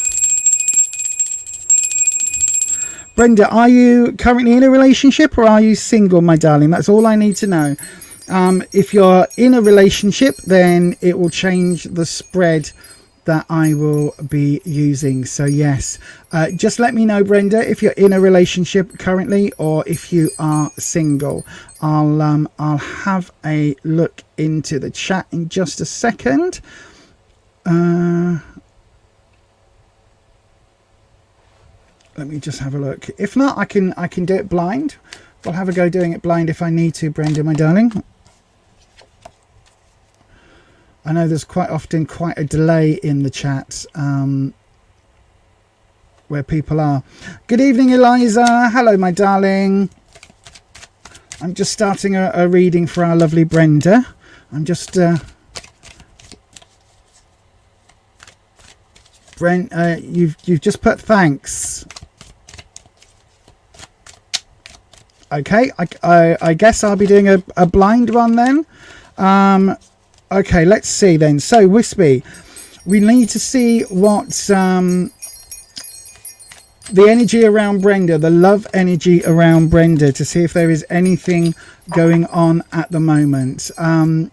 Brenda, are you currently in a relationship or are you single, my darling? That's all I need to know. If you're in a relationship, then it will change the spread that I will be using. So yes, just let me know, Brenda, if you're in a relationship currently or if you are single. I'll have a look into the chat in just a second. Let me just have a look. If not, I can do it blind. I'll have a go doing it blind if I need to, Brenda, my darling. I know there's quite often quite a delay in the chat where people are. Good evening, Eliza. Hello, my darling. I'm just starting a reading for our lovely Brenda. I'm just... Brent, you've just put thanks. Okay, I guess I'll be doing a blind one then. Okay, let's see then. So, Wispy, we need to see what the energy around Brenda, the love energy around Brenda, to see if there is anything going on at the moment. Are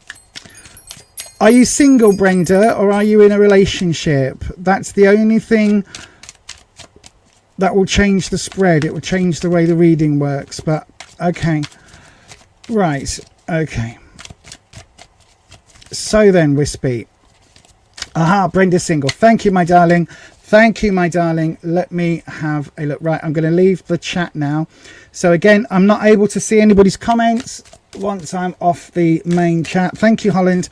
you single, Brenda, or are you in a relationship? That's the only thing that will change the spread. It will change the way the reading works. But, okay. Right, okay. So then, Wispy. Aha, Brenda's single. Thank you, my darling. Thank you, my darling. Let me have a look. Right, I'm going to leave the chat now. So again, I'm not able to see anybody's comments once I'm off the main chat. Thank you, Holland.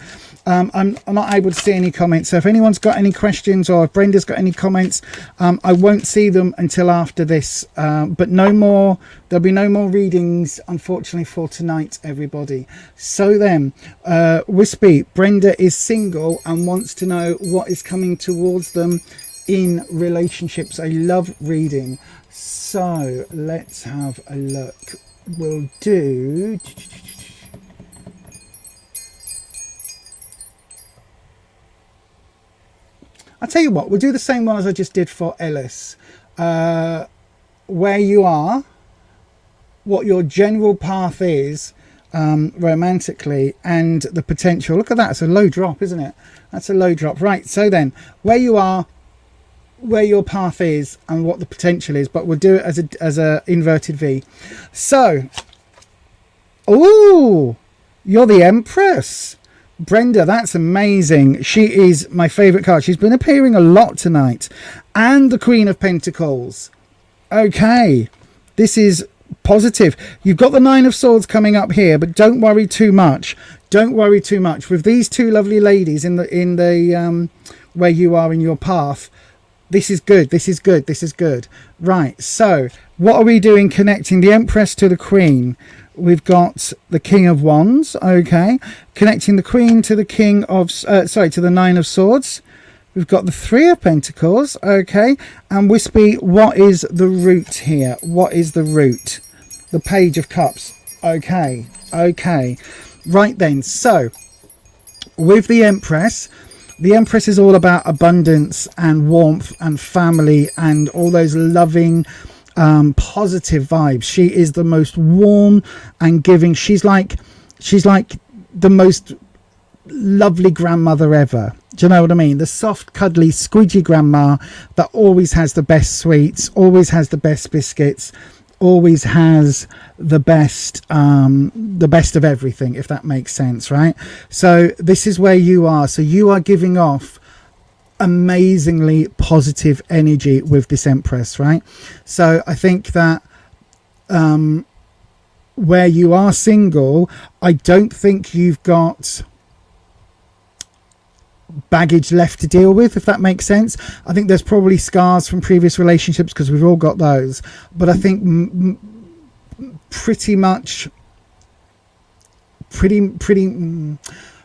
I'm not able to see any comments. So if anyone's got any questions or if Brenda's got any comments, I won't see them until after this. But no more. There'll be no more readings, unfortunately, for tonight, everybody. So then, Wispy, Brenda is single and wants to know what is coming towards them in relationships. I love reading. So let's have a look. We'll do... I'll tell you what, we'll do the same one as I just did for Ellis. Where you are, what your general path is romantically, and the potential. Look at that, it's a low drop, isn't it? That's a low drop. Right, so then, where you are, where your path is, and what the potential is, but we'll do it as a inverted V. So, oh, you're the Empress. Brenda, that's amazing. She is my favourite card. She's been appearing a lot tonight. And the Queen of Pentacles. Okay, this is positive. You've got the Nine of Swords coming up here, but don't worry too much. Don't worry too much. With these two lovely ladies in the where you are in your path, this is good. This is good. This is good. Right, so what are we doing connecting the Empress to the Queen? We've got the King of Wands, okay. Connecting the Queen to the King of, to the Nine of Swords. We've got the Three of Pentacles, okay. And Wispy, what is the root here? What is the root? The Page of Cups, okay, okay. Right then, so with the Empress is all about abundance and warmth and family and all those loving, positive vibes. She is the most warm and giving. She's like the most lovely grandmother ever. Do you know what I mean? The soft, cuddly, squidgy grandma that always has the best sweets, always has the best biscuits, always has the best of everything, if that makes sense, right? So this is where you are. So you are giving off amazingly positive energy with this Empress, right? So I think that where you are single, I don't think you've got baggage left to deal with, if that makes sense. I think there's probably scars from previous relationships, because we've all got those, but I think pretty much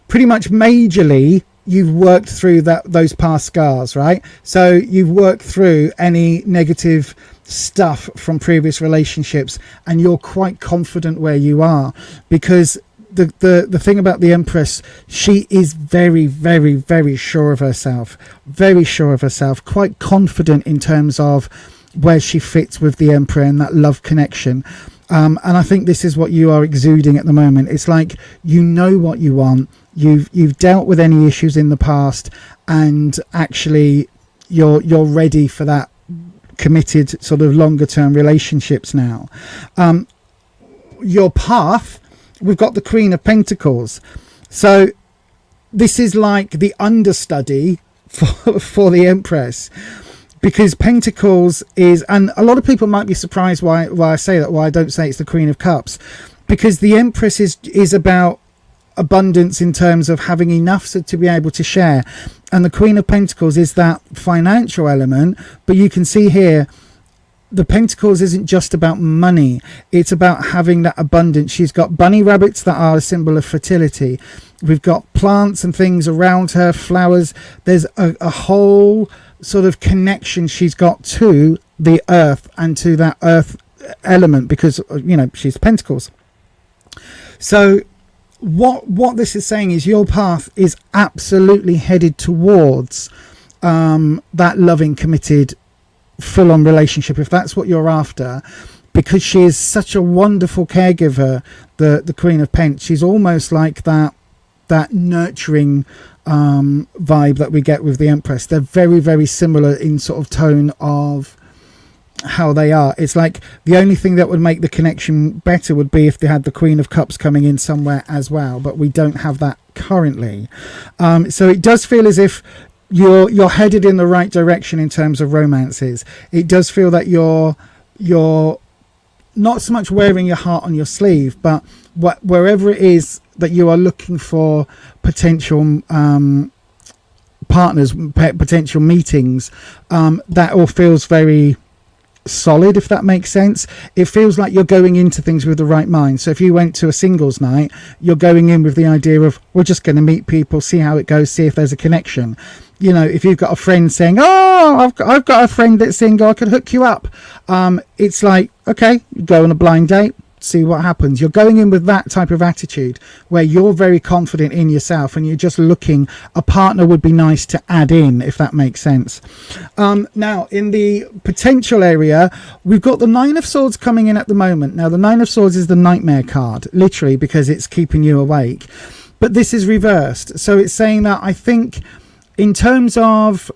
majorly you've worked through those past scars, right? So you've worked through any negative stuff from previous relationships, and you're quite confident where you are, because the thing about the Empress, she is very, very, very sure of herself, quite confident in terms of where she fits with the Emperor and that love connection. And I think this is what you are exuding at the moment. It's like, you know what you want. You've dealt with any issues in the past, and actually you're ready for that committed sort of longer term relationships now. Your path, we've got the Queen of Pentacles. So this is like the understudy for the Empress, because Pentacles is, and a lot of people might be surprised why I say that, why I don't say it's the Queen of Cups, because the Empress is about abundance in terms of having enough to be able to share, and the Queen of Pentacles is that financial element. But you can see here, the Pentacles isn't just about money, it's about having that abundance. She's got bunny rabbits that are a symbol of fertility. We've got plants and things around her, flowers. There's a whole sort of connection she's got to the earth and to that earth element, because, you know, she's Pentacles. So what this is saying is your path is absolutely headed towards that loving, committed, full-on relationship, if that's what you're after, because she is such a wonderful caregiver, the Queen of Pentacles. She's almost like that nurturing vibe that we get with the Empress. They're very, very similar in sort of tone of how they are. It's like the only thing that would make the connection better would be if they had the Queen of Cups coming in somewhere as well, but we don't have that currently. So it does feel as if you're headed in the right direction in terms of romances. It does feel that you're not so much wearing your heart on your sleeve, but wherever it is that you are looking for potential partners, potential meetings, that all feels very solid, if that makes sense. It feels like you're going into things with the right mind. So if you went to a singles night, you're going in with the idea of, we're just going to meet people, see how it goes, see if there's a connection. You know, if you've got a friend saying, oh, I've got a friend that's single, I could hook you up, it's like, okay, you go on a blind date, see what happens. You're going in with that type of attitude where you're very confident in yourself and you're just looking, a partner would be nice to add in, if that makes sense. Now in the potential area, we've got the Nine of Swords coming in at the moment. Now the Nine of Swords is the nightmare card, literally, because it's keeping you awake, but this is reversed. So it's saying that, I think in terms of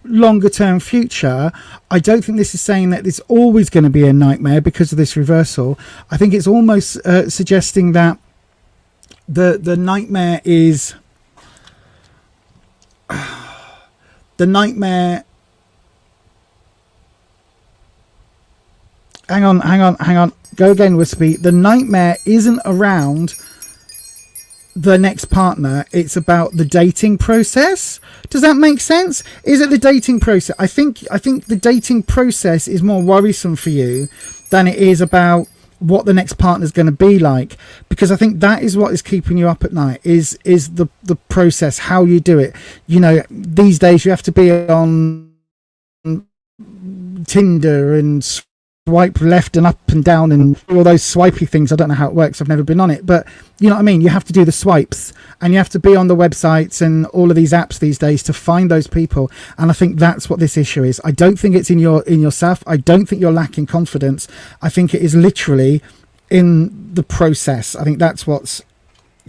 longer term future, I don't think this is saying that it's always going to be a nightmare because of this reversal. I think it's almost suggesting that the nightmare is the nightmare. Hang on, go again, Wispy. The nightmare isn't around the next partner, it's about the dating process. Does that make sense? Is it the dating process? I think the dating process is more worrisome for you than it is about what the next partner is going to be like, because I think that is what is keeping you up at night, is the process, how you do it. You know, these days you have to be on Tinder and swipe left and up and down and all those swipey things. I don't know how it works, I've never been on it, but you know what I mean, you have to do the swipes and you have to be on the websites and all of these apps these days to find those people. And I think that's what this issue is. I don't think it's in yourself. I don't think you're lacking confidence. I think it is literally in the process. I think that's what's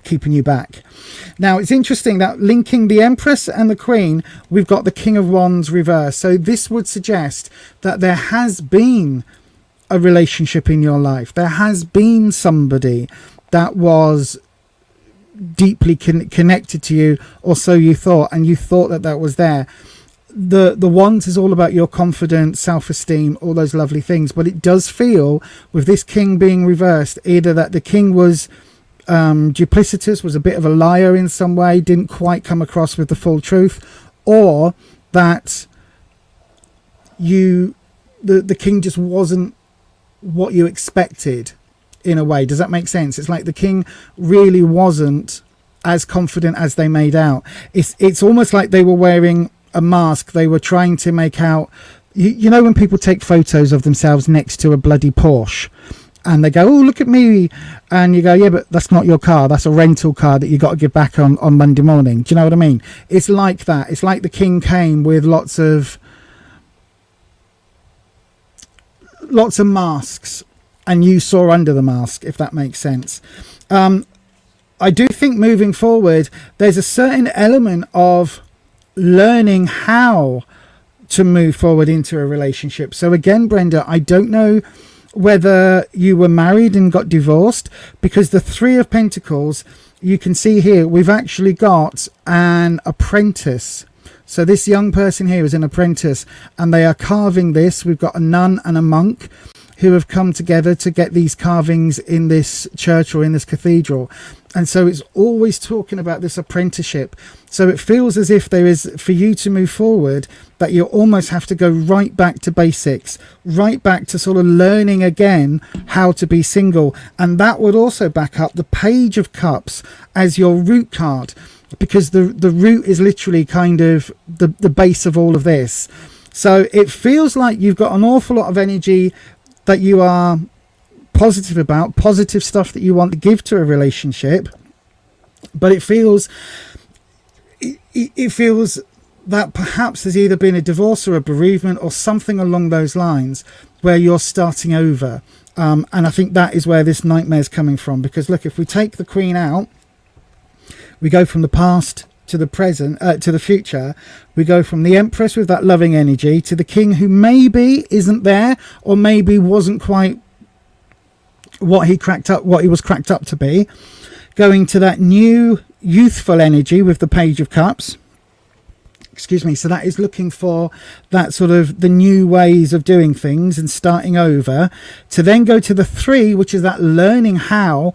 keeping you back. Now it's interesting that linking the Empress and the Queen, we've got the King of Wands reverse. So this would suggest that there has been a relationship in your life. There has been somebody that was deeply connected to you, or so you thought, and you thought that was there. The Wands is all about your confidence, self-esteem, all those lovely things, but it does feel with this King being reversed, either that the King was duplicitous, was a bit of a liar in some way, didn't quite come across with the full truth, or that the King just wasn't what you expected in a way. Does that make sense? It's like the King really wasn't as confident as they made out. It's almost like they were wearing a mask. They were trying to make out, you know, when people take photos of themselves next to a bloody Porsche and they go, oh, look at me, and you go, yeah, but that's not your car, that's a rental car that you got to give back on Monday morning. Do you know what I mean? It's like that. It's like the King came with lots of masks and you saw under the mask, if that makes sense. I do think moving forward there's a certain element of learning how to move forward into a relationship. So again, Brenda, I don't know whether you were married and got divorced, because the Three of Pentacles, you can see here, we've actually got an apprentice. So this young person here is an apprentice and they are carving this. We've got a nun and a monk who have come together to get these carvings in this church or in this cathedral. And so it's always talking about this apprenticeship. So it feels as if there is, for you to move forward, that you almost have to go right back to basics, right back to sort of learning again how to be single. And that would also back up the Page of Cups as your root card, because the root is literally kind of the base of all of this. So it feels like you've got an awful lot of energy that you are positive about, positive stuff that you want to give to a relationship, but it feels that perhaps there's either been a divorce or a bereavement or something along those lines where you're starting over. And I think that is where this nightmare is coming from, because look, if we take the Queen out, we go from the past to the present, to the future. We go from the Empress with that loving energy to the King, who maybe isn't there, or maybe wasn't quite what he was cracked up to be, going to that new youthful energy with the Page of Cups, excuse me, so that is looking for that sort of the new ways of doing things and starting over, to then go to the 3, which is that learning how,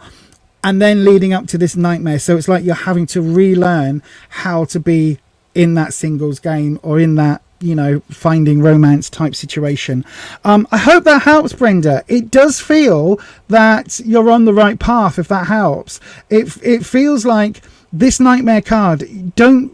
and then leading up to this nightmare. So it's like you're having to relearn how to be in that singles game, or in that, you know, finding romance type situation. I hope that helps, Brenda. It does feel that you're on the right path, if that helps. It feels like this nightmare card, don't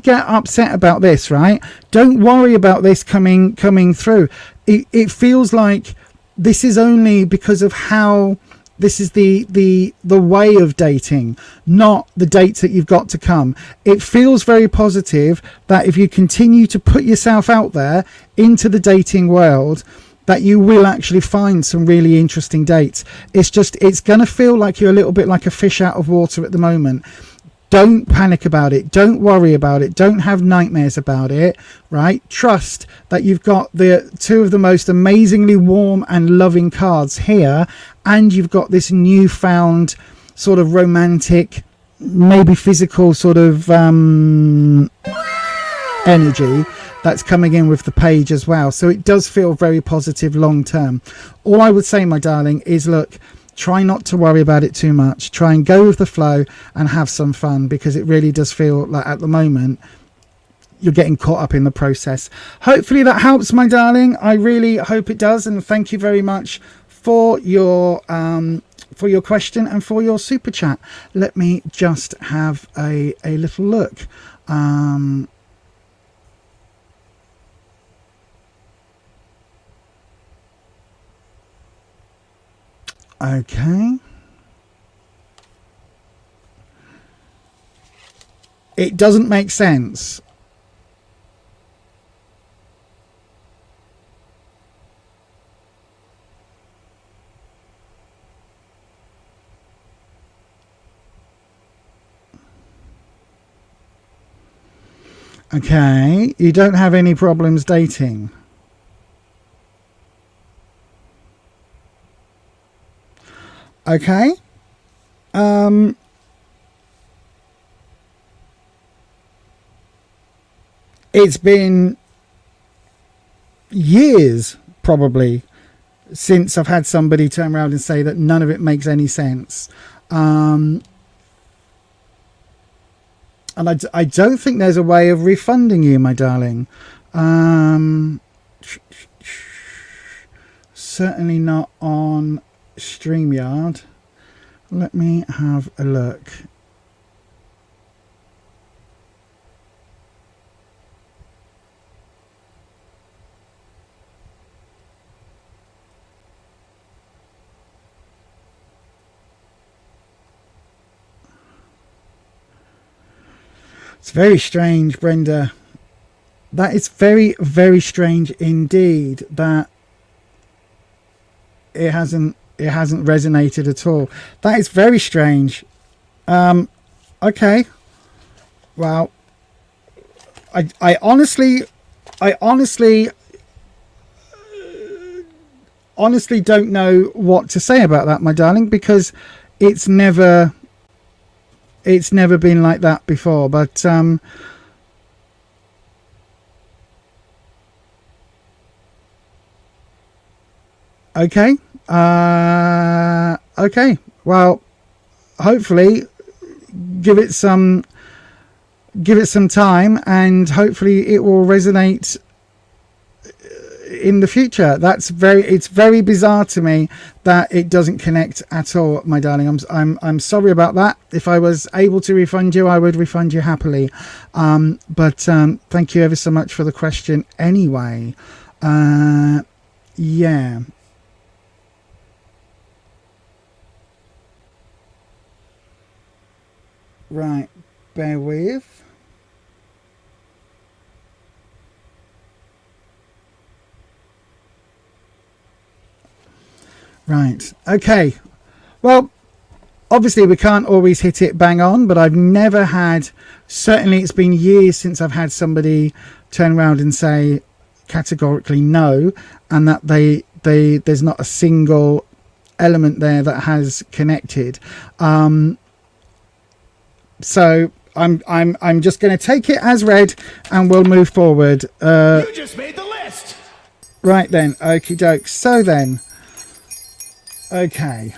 get upset about this, right? Don't worry about this coming through. It feels like this is only because of how this is the way of dating, not the dates that you've got to come. It feels very positive that if you continue to put yourself out there into the dating world, that you will actually find some really interesting dates. It's going to feel like you're a little bit like a fish out of water at the moment. Don't panic about it. Don't worry about it. Don't have nightmares about it, right? Trust that you've got the 2 of the most amazingly warm and loving cards here, and you've got this newfound sort of romantic, maybe physical sort of energy that's coming in with the page as well. So it does feel very positive long term. All I would say, my darling, is look, try not to worry about it too much. Try and go with the flow and have some fun, because it really does feel like at the moment you're getting caught up in the process. Hopefully that helps, my darling. I really hope it does, and thank you very much for your question and for your super chat. Let me just have a little look. Okay. It doesn't make sense. Okay, you don't have any problems dating. Okay. It's been years probably since I've had somebody turn around and say that none of it makes any sense. And I don't think there's a way of refunding you, my darling. Certainly not on StreamYard. Let me have a look. It's very strange, Brenda. That is very, very strange indeed that it hasn't resonated at all. That is very strange. Okay. Well, I honestly don't know what to say about that, my darling, because it's never been like that before. But okay. Okay. Well, hopefully give it some time, and hopefully it will resonate in the future. It's very bizarre to me that it doesn't connect at all, my darling. I'm sorry about that. If I was able to refund you, I would refund you happily. But thank you ever so much for the question anyway. Yeah. Right, bear with. Right, okay. Well, obviously we can't always hit it bang on, but I've never had, certainly it's been years since I've had somebody turn around and say categorically no, and that there's not a single element there that has connected. So I'm just going to take it as read, and we'll move forward. You just made the list. Right then, okie doke. So then, okay,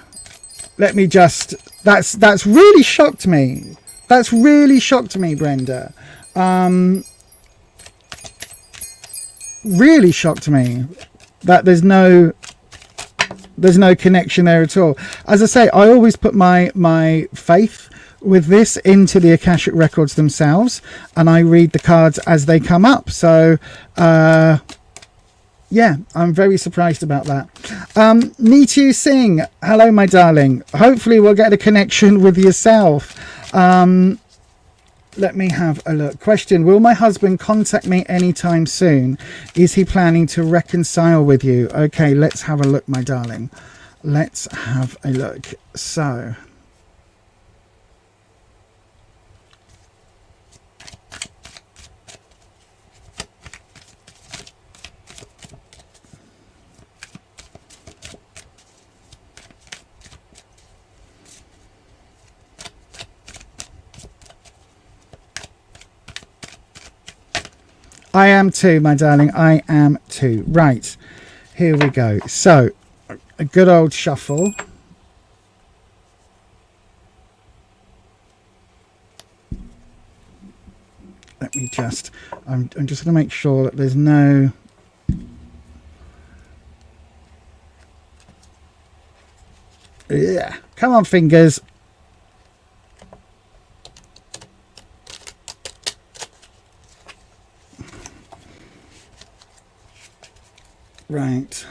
let me just. That's really shocked me. That's really shocked me, Brenda. Really shocked me that there's no connection there at all. As I say, I always put my faith with this into the Akashic records themselves, and I read the cards as they come up. So yeah, I'm very surprised about that. Neetu Singh, hello my darling. Hopefully we'll get a connection with yourself. Let me have a look. Question: will my husband contact me anytime soon? Is he planning to reconcile with you? Okay, let's have a look, my darling. Let's have a look. So, I am too, my darling. I am too. Right, here we go. So, a good old shuffle. Let me just. I'm just going to make sure that there's no. Yeah, come on, fingers. Right.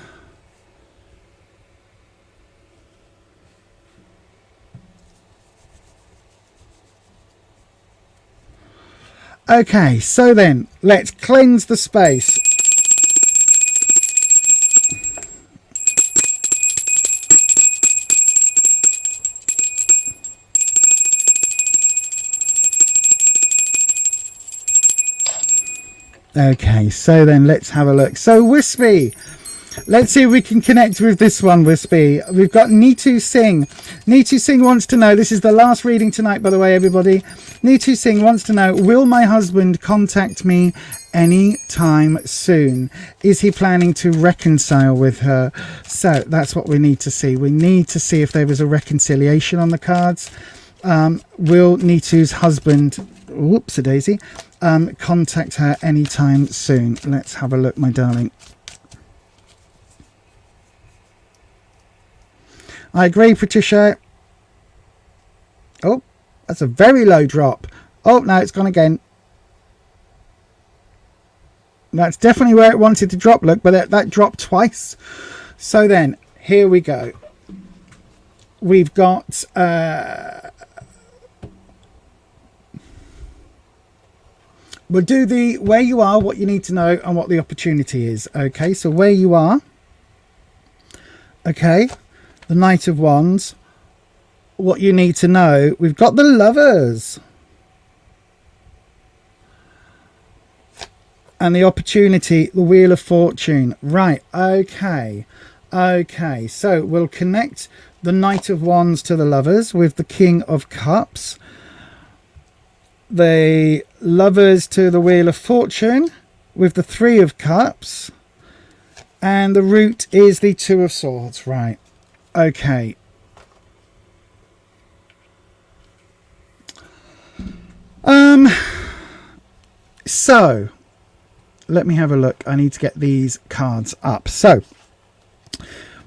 Okay, so then let's cleanse the space. Okay, so then let's have a look. So Wispy, let's see if we can connect with this one, Wispy. We've got Neetu Singh. Neetu Singh wants to know, this is the last reading tonight, by the way, everybody. Neetu Singh wants to know, will my husband contact me any time soon? Is he planning to reconcile with her? So that's what we need to see. We need to see if there was a reconciliation on the cards. Will Neetu's husband, whoops-a-daisy, contact her anytime soon? Let's have a look, my darling. I agree, Patricia. Oh, that's a very low drop. Oh, no, it's gone again. That's definitely where it wanted to drop, look, but that dropped twice. So then, here we go. We've got... we'll do the where you are, what you need to know, and what the opportunity is. Okay, so where you are. Okay, the Knight of Wands. What you need to know. We've got the Lovers. And the opportunity, the Wheel of Fortune. Right, okay. Okay, so we'll connect the Knight of Wands to the Lovers with the King of Cups. The Lovers to the Wheel of Fortune with the Three of Cups. And the root is the Two of Swords. Right. Okay. So, let me have a look. I need to get these cards up. So,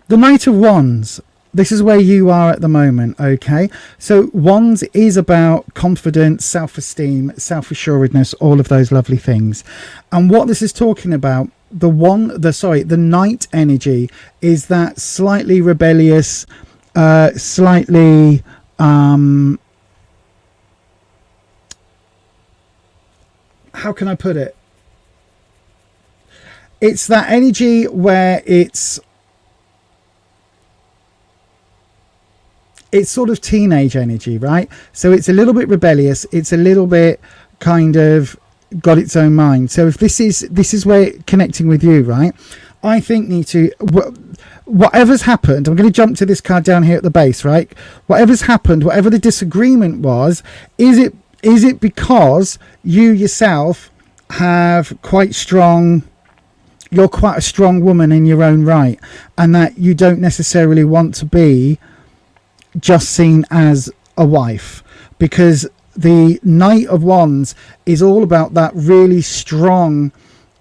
the Knight of Wands. This is where you are at the moment, okay? So Wands is about confidence, self-esteem, self-assuredness, all of those lovely things. And what this is talking about, the Knight energy is that slightly rebellious, slightly how can I put it? It's that energy where it's sort of teenage energy, right? So it's a little bit rebellious. It's a little bit kind of got its own mind. So if this is where connecting with you, right? I think whatever's happened, I'm going to jump to this card down here at the base, right? Whatever's happened, whatever the disagreement was, is Is it because you yourself have you're quite a strong woman in your own right, and that you don't necessarily want to be just seen as a wife? Because the Knight of Wands is all about that really strong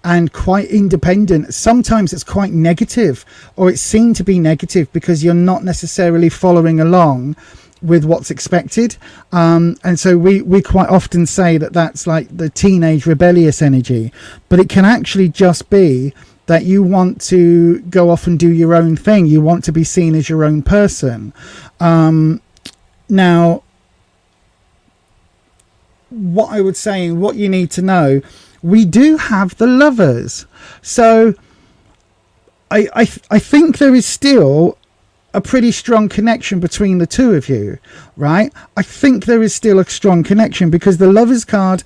and quite independent. Sometimes it's quite negative, or it's seen to be negative because you're not necessarily following along with what's expected, and so we quite often say that that's like the teenage rebellious energy, but it can actually just be that you want to go off and do your own thing. You want to be seen as your own person. Now, what I would say, and what you need to know, we do have the Lovers. So I think there is still a pretty strong connection between the two of you, right? I think there is still a strong connection, because the Lovers card,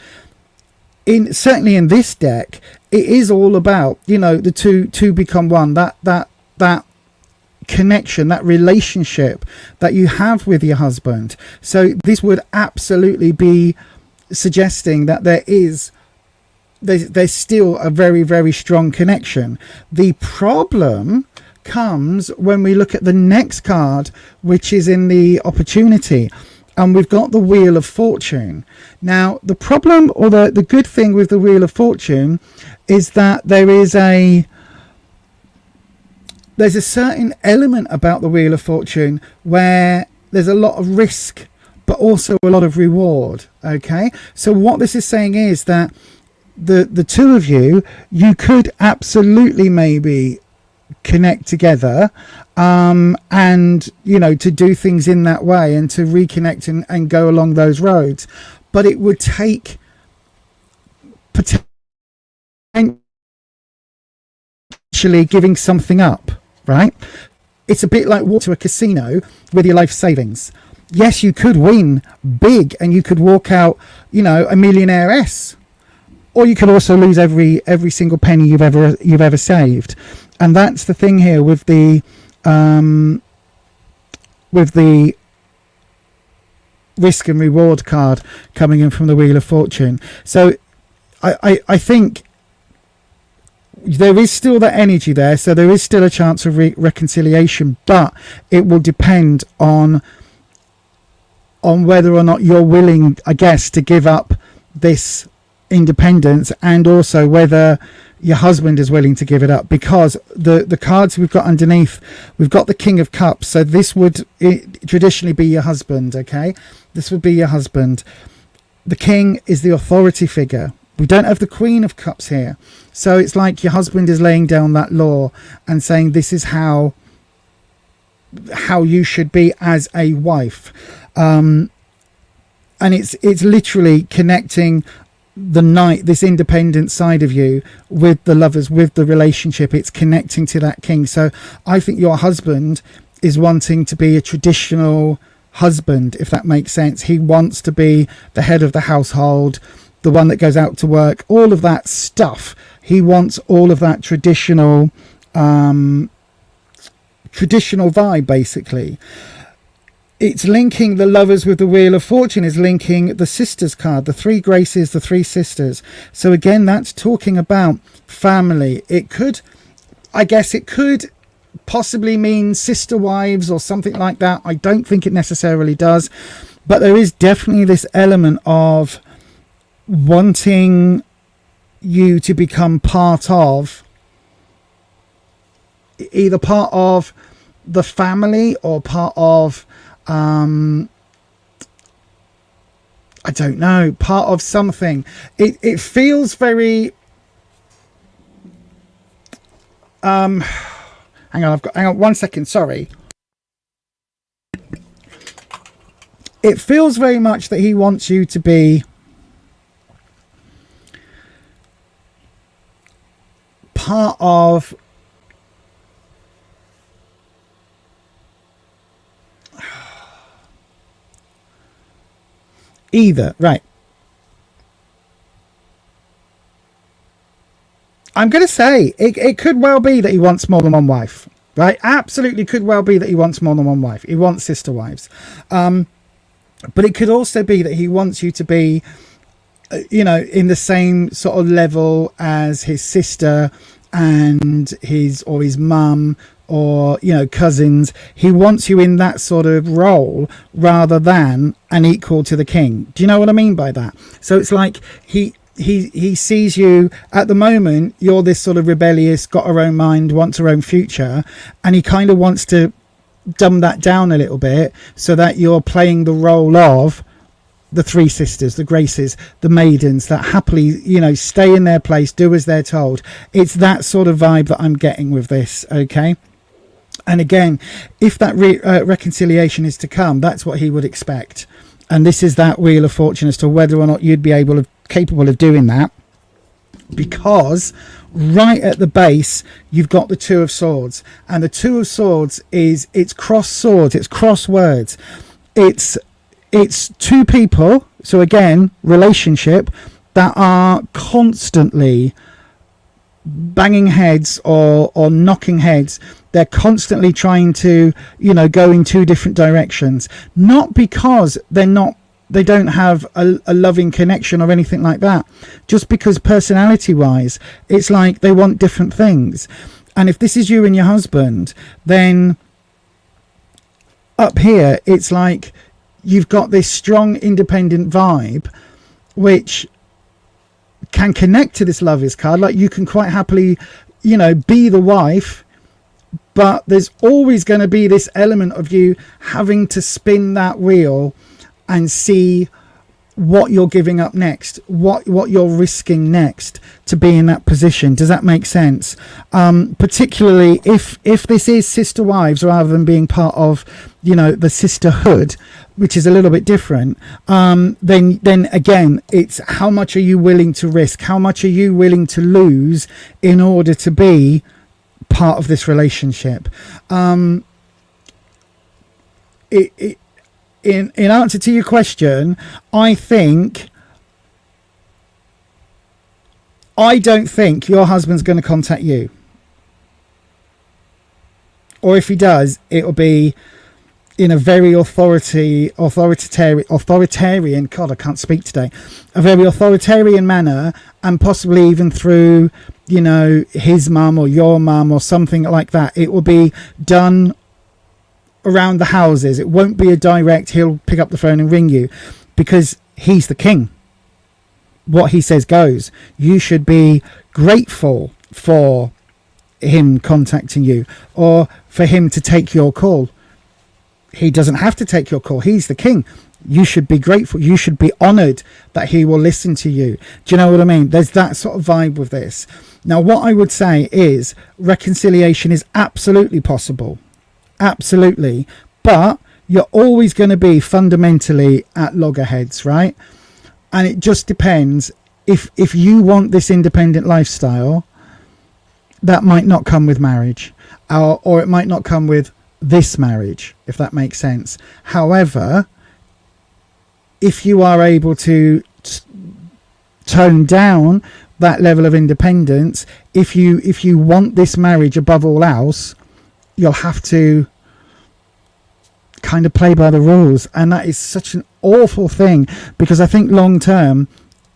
certainly in this deck, it is all about, you know, the two become one, that connection, that relationship that you have with your husband. So this would absolutely be suggesting that there's still a very, very strong connection. The problem comes when we look at the next card, which is in the opportunity, and we've got the Wheel of Fortune. Now, the problem, or the good thing with the Wheel of Fortune, is that there's a certain element about the Wheel of Fortune where there's a lot of risk, but also a lot of reward. Okay, so what this is saying is that the two of you could absolutely maybe connect together, and, you know, to do things in that way and to reconnect and go along those roads, but it would take potentially giving something up, right? It's a bit like walking to a casino with your life savings. Yes, you could win big and you could walk out, you know, a millionaire-ess, or you could also lose every single penny you've ever saved. And that's the thing here with the risk and reward card coming in from the Wheel of Fortune. So I think there is still that energy there. So there is still a chance of reconciliation, but it will depend on whether or not you're willing, I guess, to give up this independence, and also whether your husband is willing to give it up, because the cards we've got underneath, we've got the King of Cups, so this would traditionally be your husband. Okay, this would be your husband. The King is the authority figure. We don't have the Queen of Cups here, so it's like your husband is laying down that law and saying this is how you should be as a wife, and it's literally connecting the Knight, this independent side of you, with the Lovers, with the relationship. It's connecting to that King. So I think your husband is wanting to be a traditional husband, if that makes sense. He wants to be the head of the household, the one that goes out to work, all of that stuff. He wants all of that traditional vibe, basically. It's linking the Lovers with the Wheel of Fortune, is linking the Sisters card, the three Graces, the three sisters. So again, that's talking about family. It could possibly mean sister wives or something like that. I don't think it necessarily does, but there is definitely this element of wanting you to become part of, either part of the family or part of I don't know, part of something. It feels very hang on 1 second, sorry. It feels very much that he wants you to be part of either, right? I'm going to say it could well be that he wants more than one wife, right? Absolutely could well be that he wants more than one wife. He wants sister wives. But it could also be that he wants you to be, in the same sort of level as his sister and his mum, or cousins. He wants you in that sort of role rather than an equal to the king. Do you know what I mean by that? So it's like he sees you at the moment, you're this sort of rebellious, got her own mind, wants her own future, and he kind of wants to dumb that down a little bit so that you're playing the role of the three sisters, the graces, the maidens that happily stay in their place, do as they're told. It's that sort of vibe that I'm getting with this. Okay, and again, if that reconciliation is to come, that's what he would expect, and this is that Wheel of Fortune as to whether or not you'd be capable of doing that, because right at the base you've got the Two of Swords, and the Two of Swords it's cross swords, it's cross words, it's two people, so again, relationship, that are constantly banging heads or knocking heads. They're constantly trying to go in two different directions, not because they don't have a loving connection or anything like that, just because personality wise it's like they want different things. And if this is you and your husband, then up here it's like you've got this strong independent vibe which can connect to this Lovers card. Like you can quite happily be the wife, but there's always going to be this element of you having to spin that wheel and see what you're giving up next, what you're risking next to be in that position. Does that make sense? Particularly if this is sister wives rather than being part of the sisterhood, which is a little bit different, then again, it's how much are you willing to risk, how much are you willing to lose in order to be part of this relationship. In answer to your question, I don't think your husband's going to contact you. Or if he does, it'll be in a very authoritarian, God, I can't speak today, a very authoritarian manner, and possibly even through, his mum or your mum or something like that. It will be done around the houses. It won't be a direct, he'll pick up the phone and ring you, because he's the king. What he says goes. You should be grateful for him contacting you, or for him to take your call. He doesn't have to take your call. He's the king. You should be grateful. You should be honored that he will listen to you. Do you know what I mean? There's that sort of vibe with this. Now, what I would say is reconciliation is absolutely possible. Absolutely. But you're always going to be fundamentally at loggerheads, right? And it just depends. If you want this independent lifestyle, that might not come with marriage, or it might not come with this marriage, if that makes sense. However, if you are able to tone down that level of independence, if you want this marriage above all else, you'll have to kind of play by the rules. And that is such an awful thing, because I think long term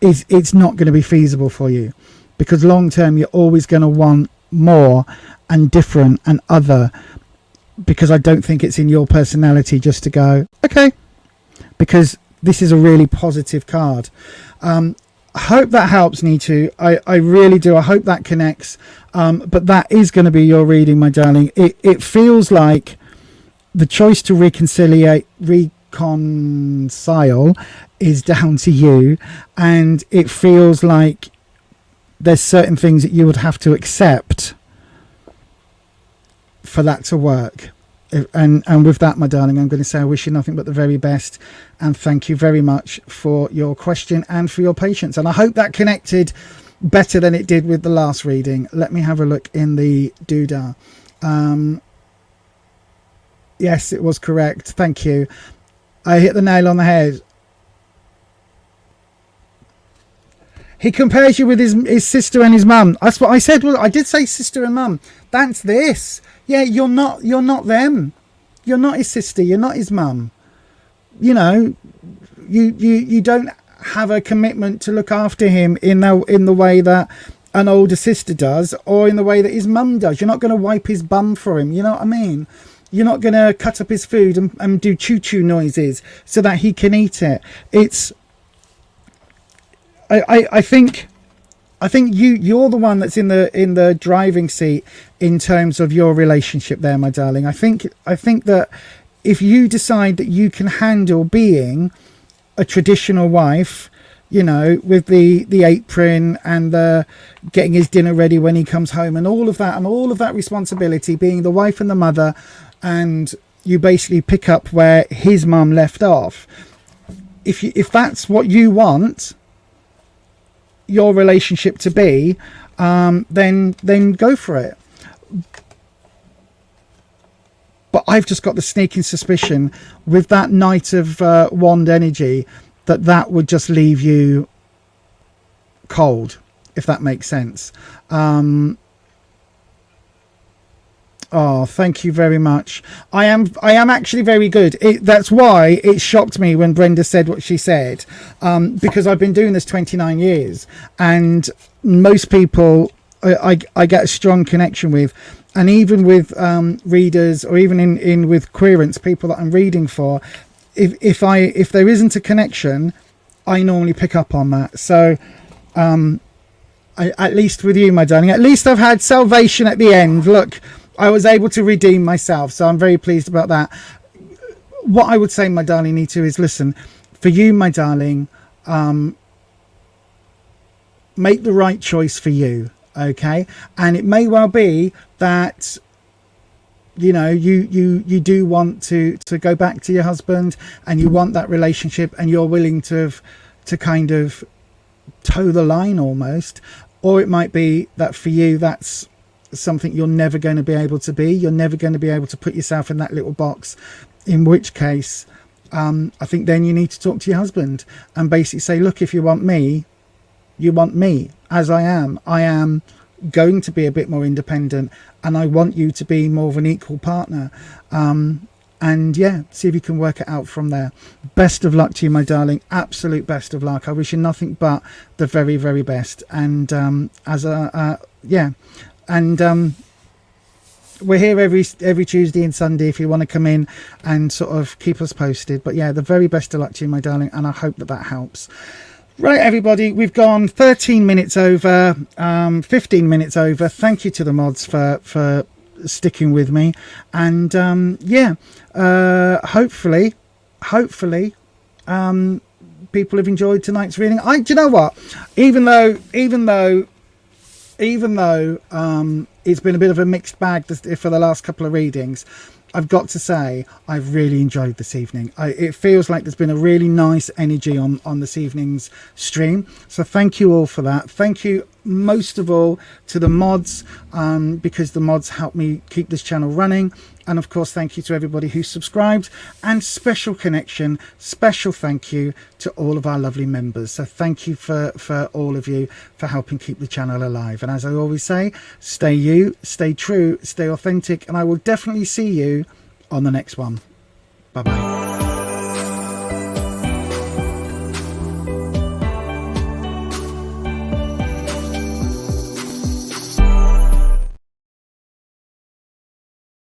it's not going to be feasible for you, because long term you're always going to want more and different and other, because I don't think it's in your personality just to go, okay, because this is a really positive card. I hope that helps, Nitu. I really do. I hope that connects. But that is going to be your reading, my darling. It feels like the choice to reconcile is down to you. And it feels like there's certain things that you would have to accept for that to work. And with that, my darling, I'm going to say I wish you nothing but the very best, and thank you very much for your question and for your patience. And I hope that connected better than it did with the last reading. Let me have a look in the doodah. Yes, it was correct. Thank you. I hit the nail on the head. He compares you with his sister and his mum. That's what I said. Well, I did say sister and mum. That's this. Yeah, you're not them. You're not his sister. You're not his mum. you know, you don't have a commitment to look after him in the way that an older sister does, or in the way that his mum does. You're not going to wipe his bum for him. You know what I mean? You're not going to cut up his food and do choo-choo noises so that he can eat it. It's, I think you're the one that's in the driving seat in terms of your relationship there, my darling. I think that if you decide that you can handle being a traditional wife, you know, with the apron and the getting his dinner ready when he comes home and all of that responsibility, being the wife and the mother, and you basically pick up where his mum left off. If that's what you want your relationship to be, then go for it. But I've just got the sneaking suspicion with that Knight of Wand energy that would just leave you cold, if that makes sense. Oh, thank you very much. I am actually very good. That's why it shocked me when Brenda said what she said, because I've been doing this 29 years, and most people I get a strong connection with, and even with readers, or even in with querents, people that I'm reading for, if there isn't a connection, I normally pick up on that. So at least with you, my darling, at least I've had salvation at the end. Look, I was able to redeem myself, so I'm very pleased about that. What I would say, my darling Nita, is listen, for you, my darling, make the right choice for you, okay? And it may well be that, you know, you do want to go back to your husband, and you want that relationship, and you're willing to kind of toe the line almost. Or it might be that for you, that's something you're never going to be able to be. You're never going to be able to put yourself in that little box, in which case I think then you need to talk to your husband and basically say, look, if you want me, you want me as I am going to be a bit more independent, and I want you to be more of an equal partner. And yeah, see if you can work it out from there. Best of luck to you, my darling. Absolute best of luck. I wish you nothing but the very, very best. And we're here every Tuesday and Sunday if you want to come in and sort of keep us posted. But yeah, the very best of luck to you, my darling, and I hope that helps. Right, everybody, we've gone 13 minutes over, 15 minutes over. Thank you to the mods for sticking with me, and hopefully people have enjoyed tonight's reading. Do you know what, even though it's been a bit of a mixed bag for the last couple of readings, I've got to say I've really enjoyed this evening. It feels like there's been a really nice energy on this evening's stream. So thank you all for that. Thank you most of all to the mods, because the mods help me keep this channel running. And of course, thank you to everybody who subscribed, and special thank you to all of our lovely members. So thank you for all of you for helping keep the channel alive. And as I always say, stay you, stay true, stay authentic, and I will definitely see you on the next one. Bye bye.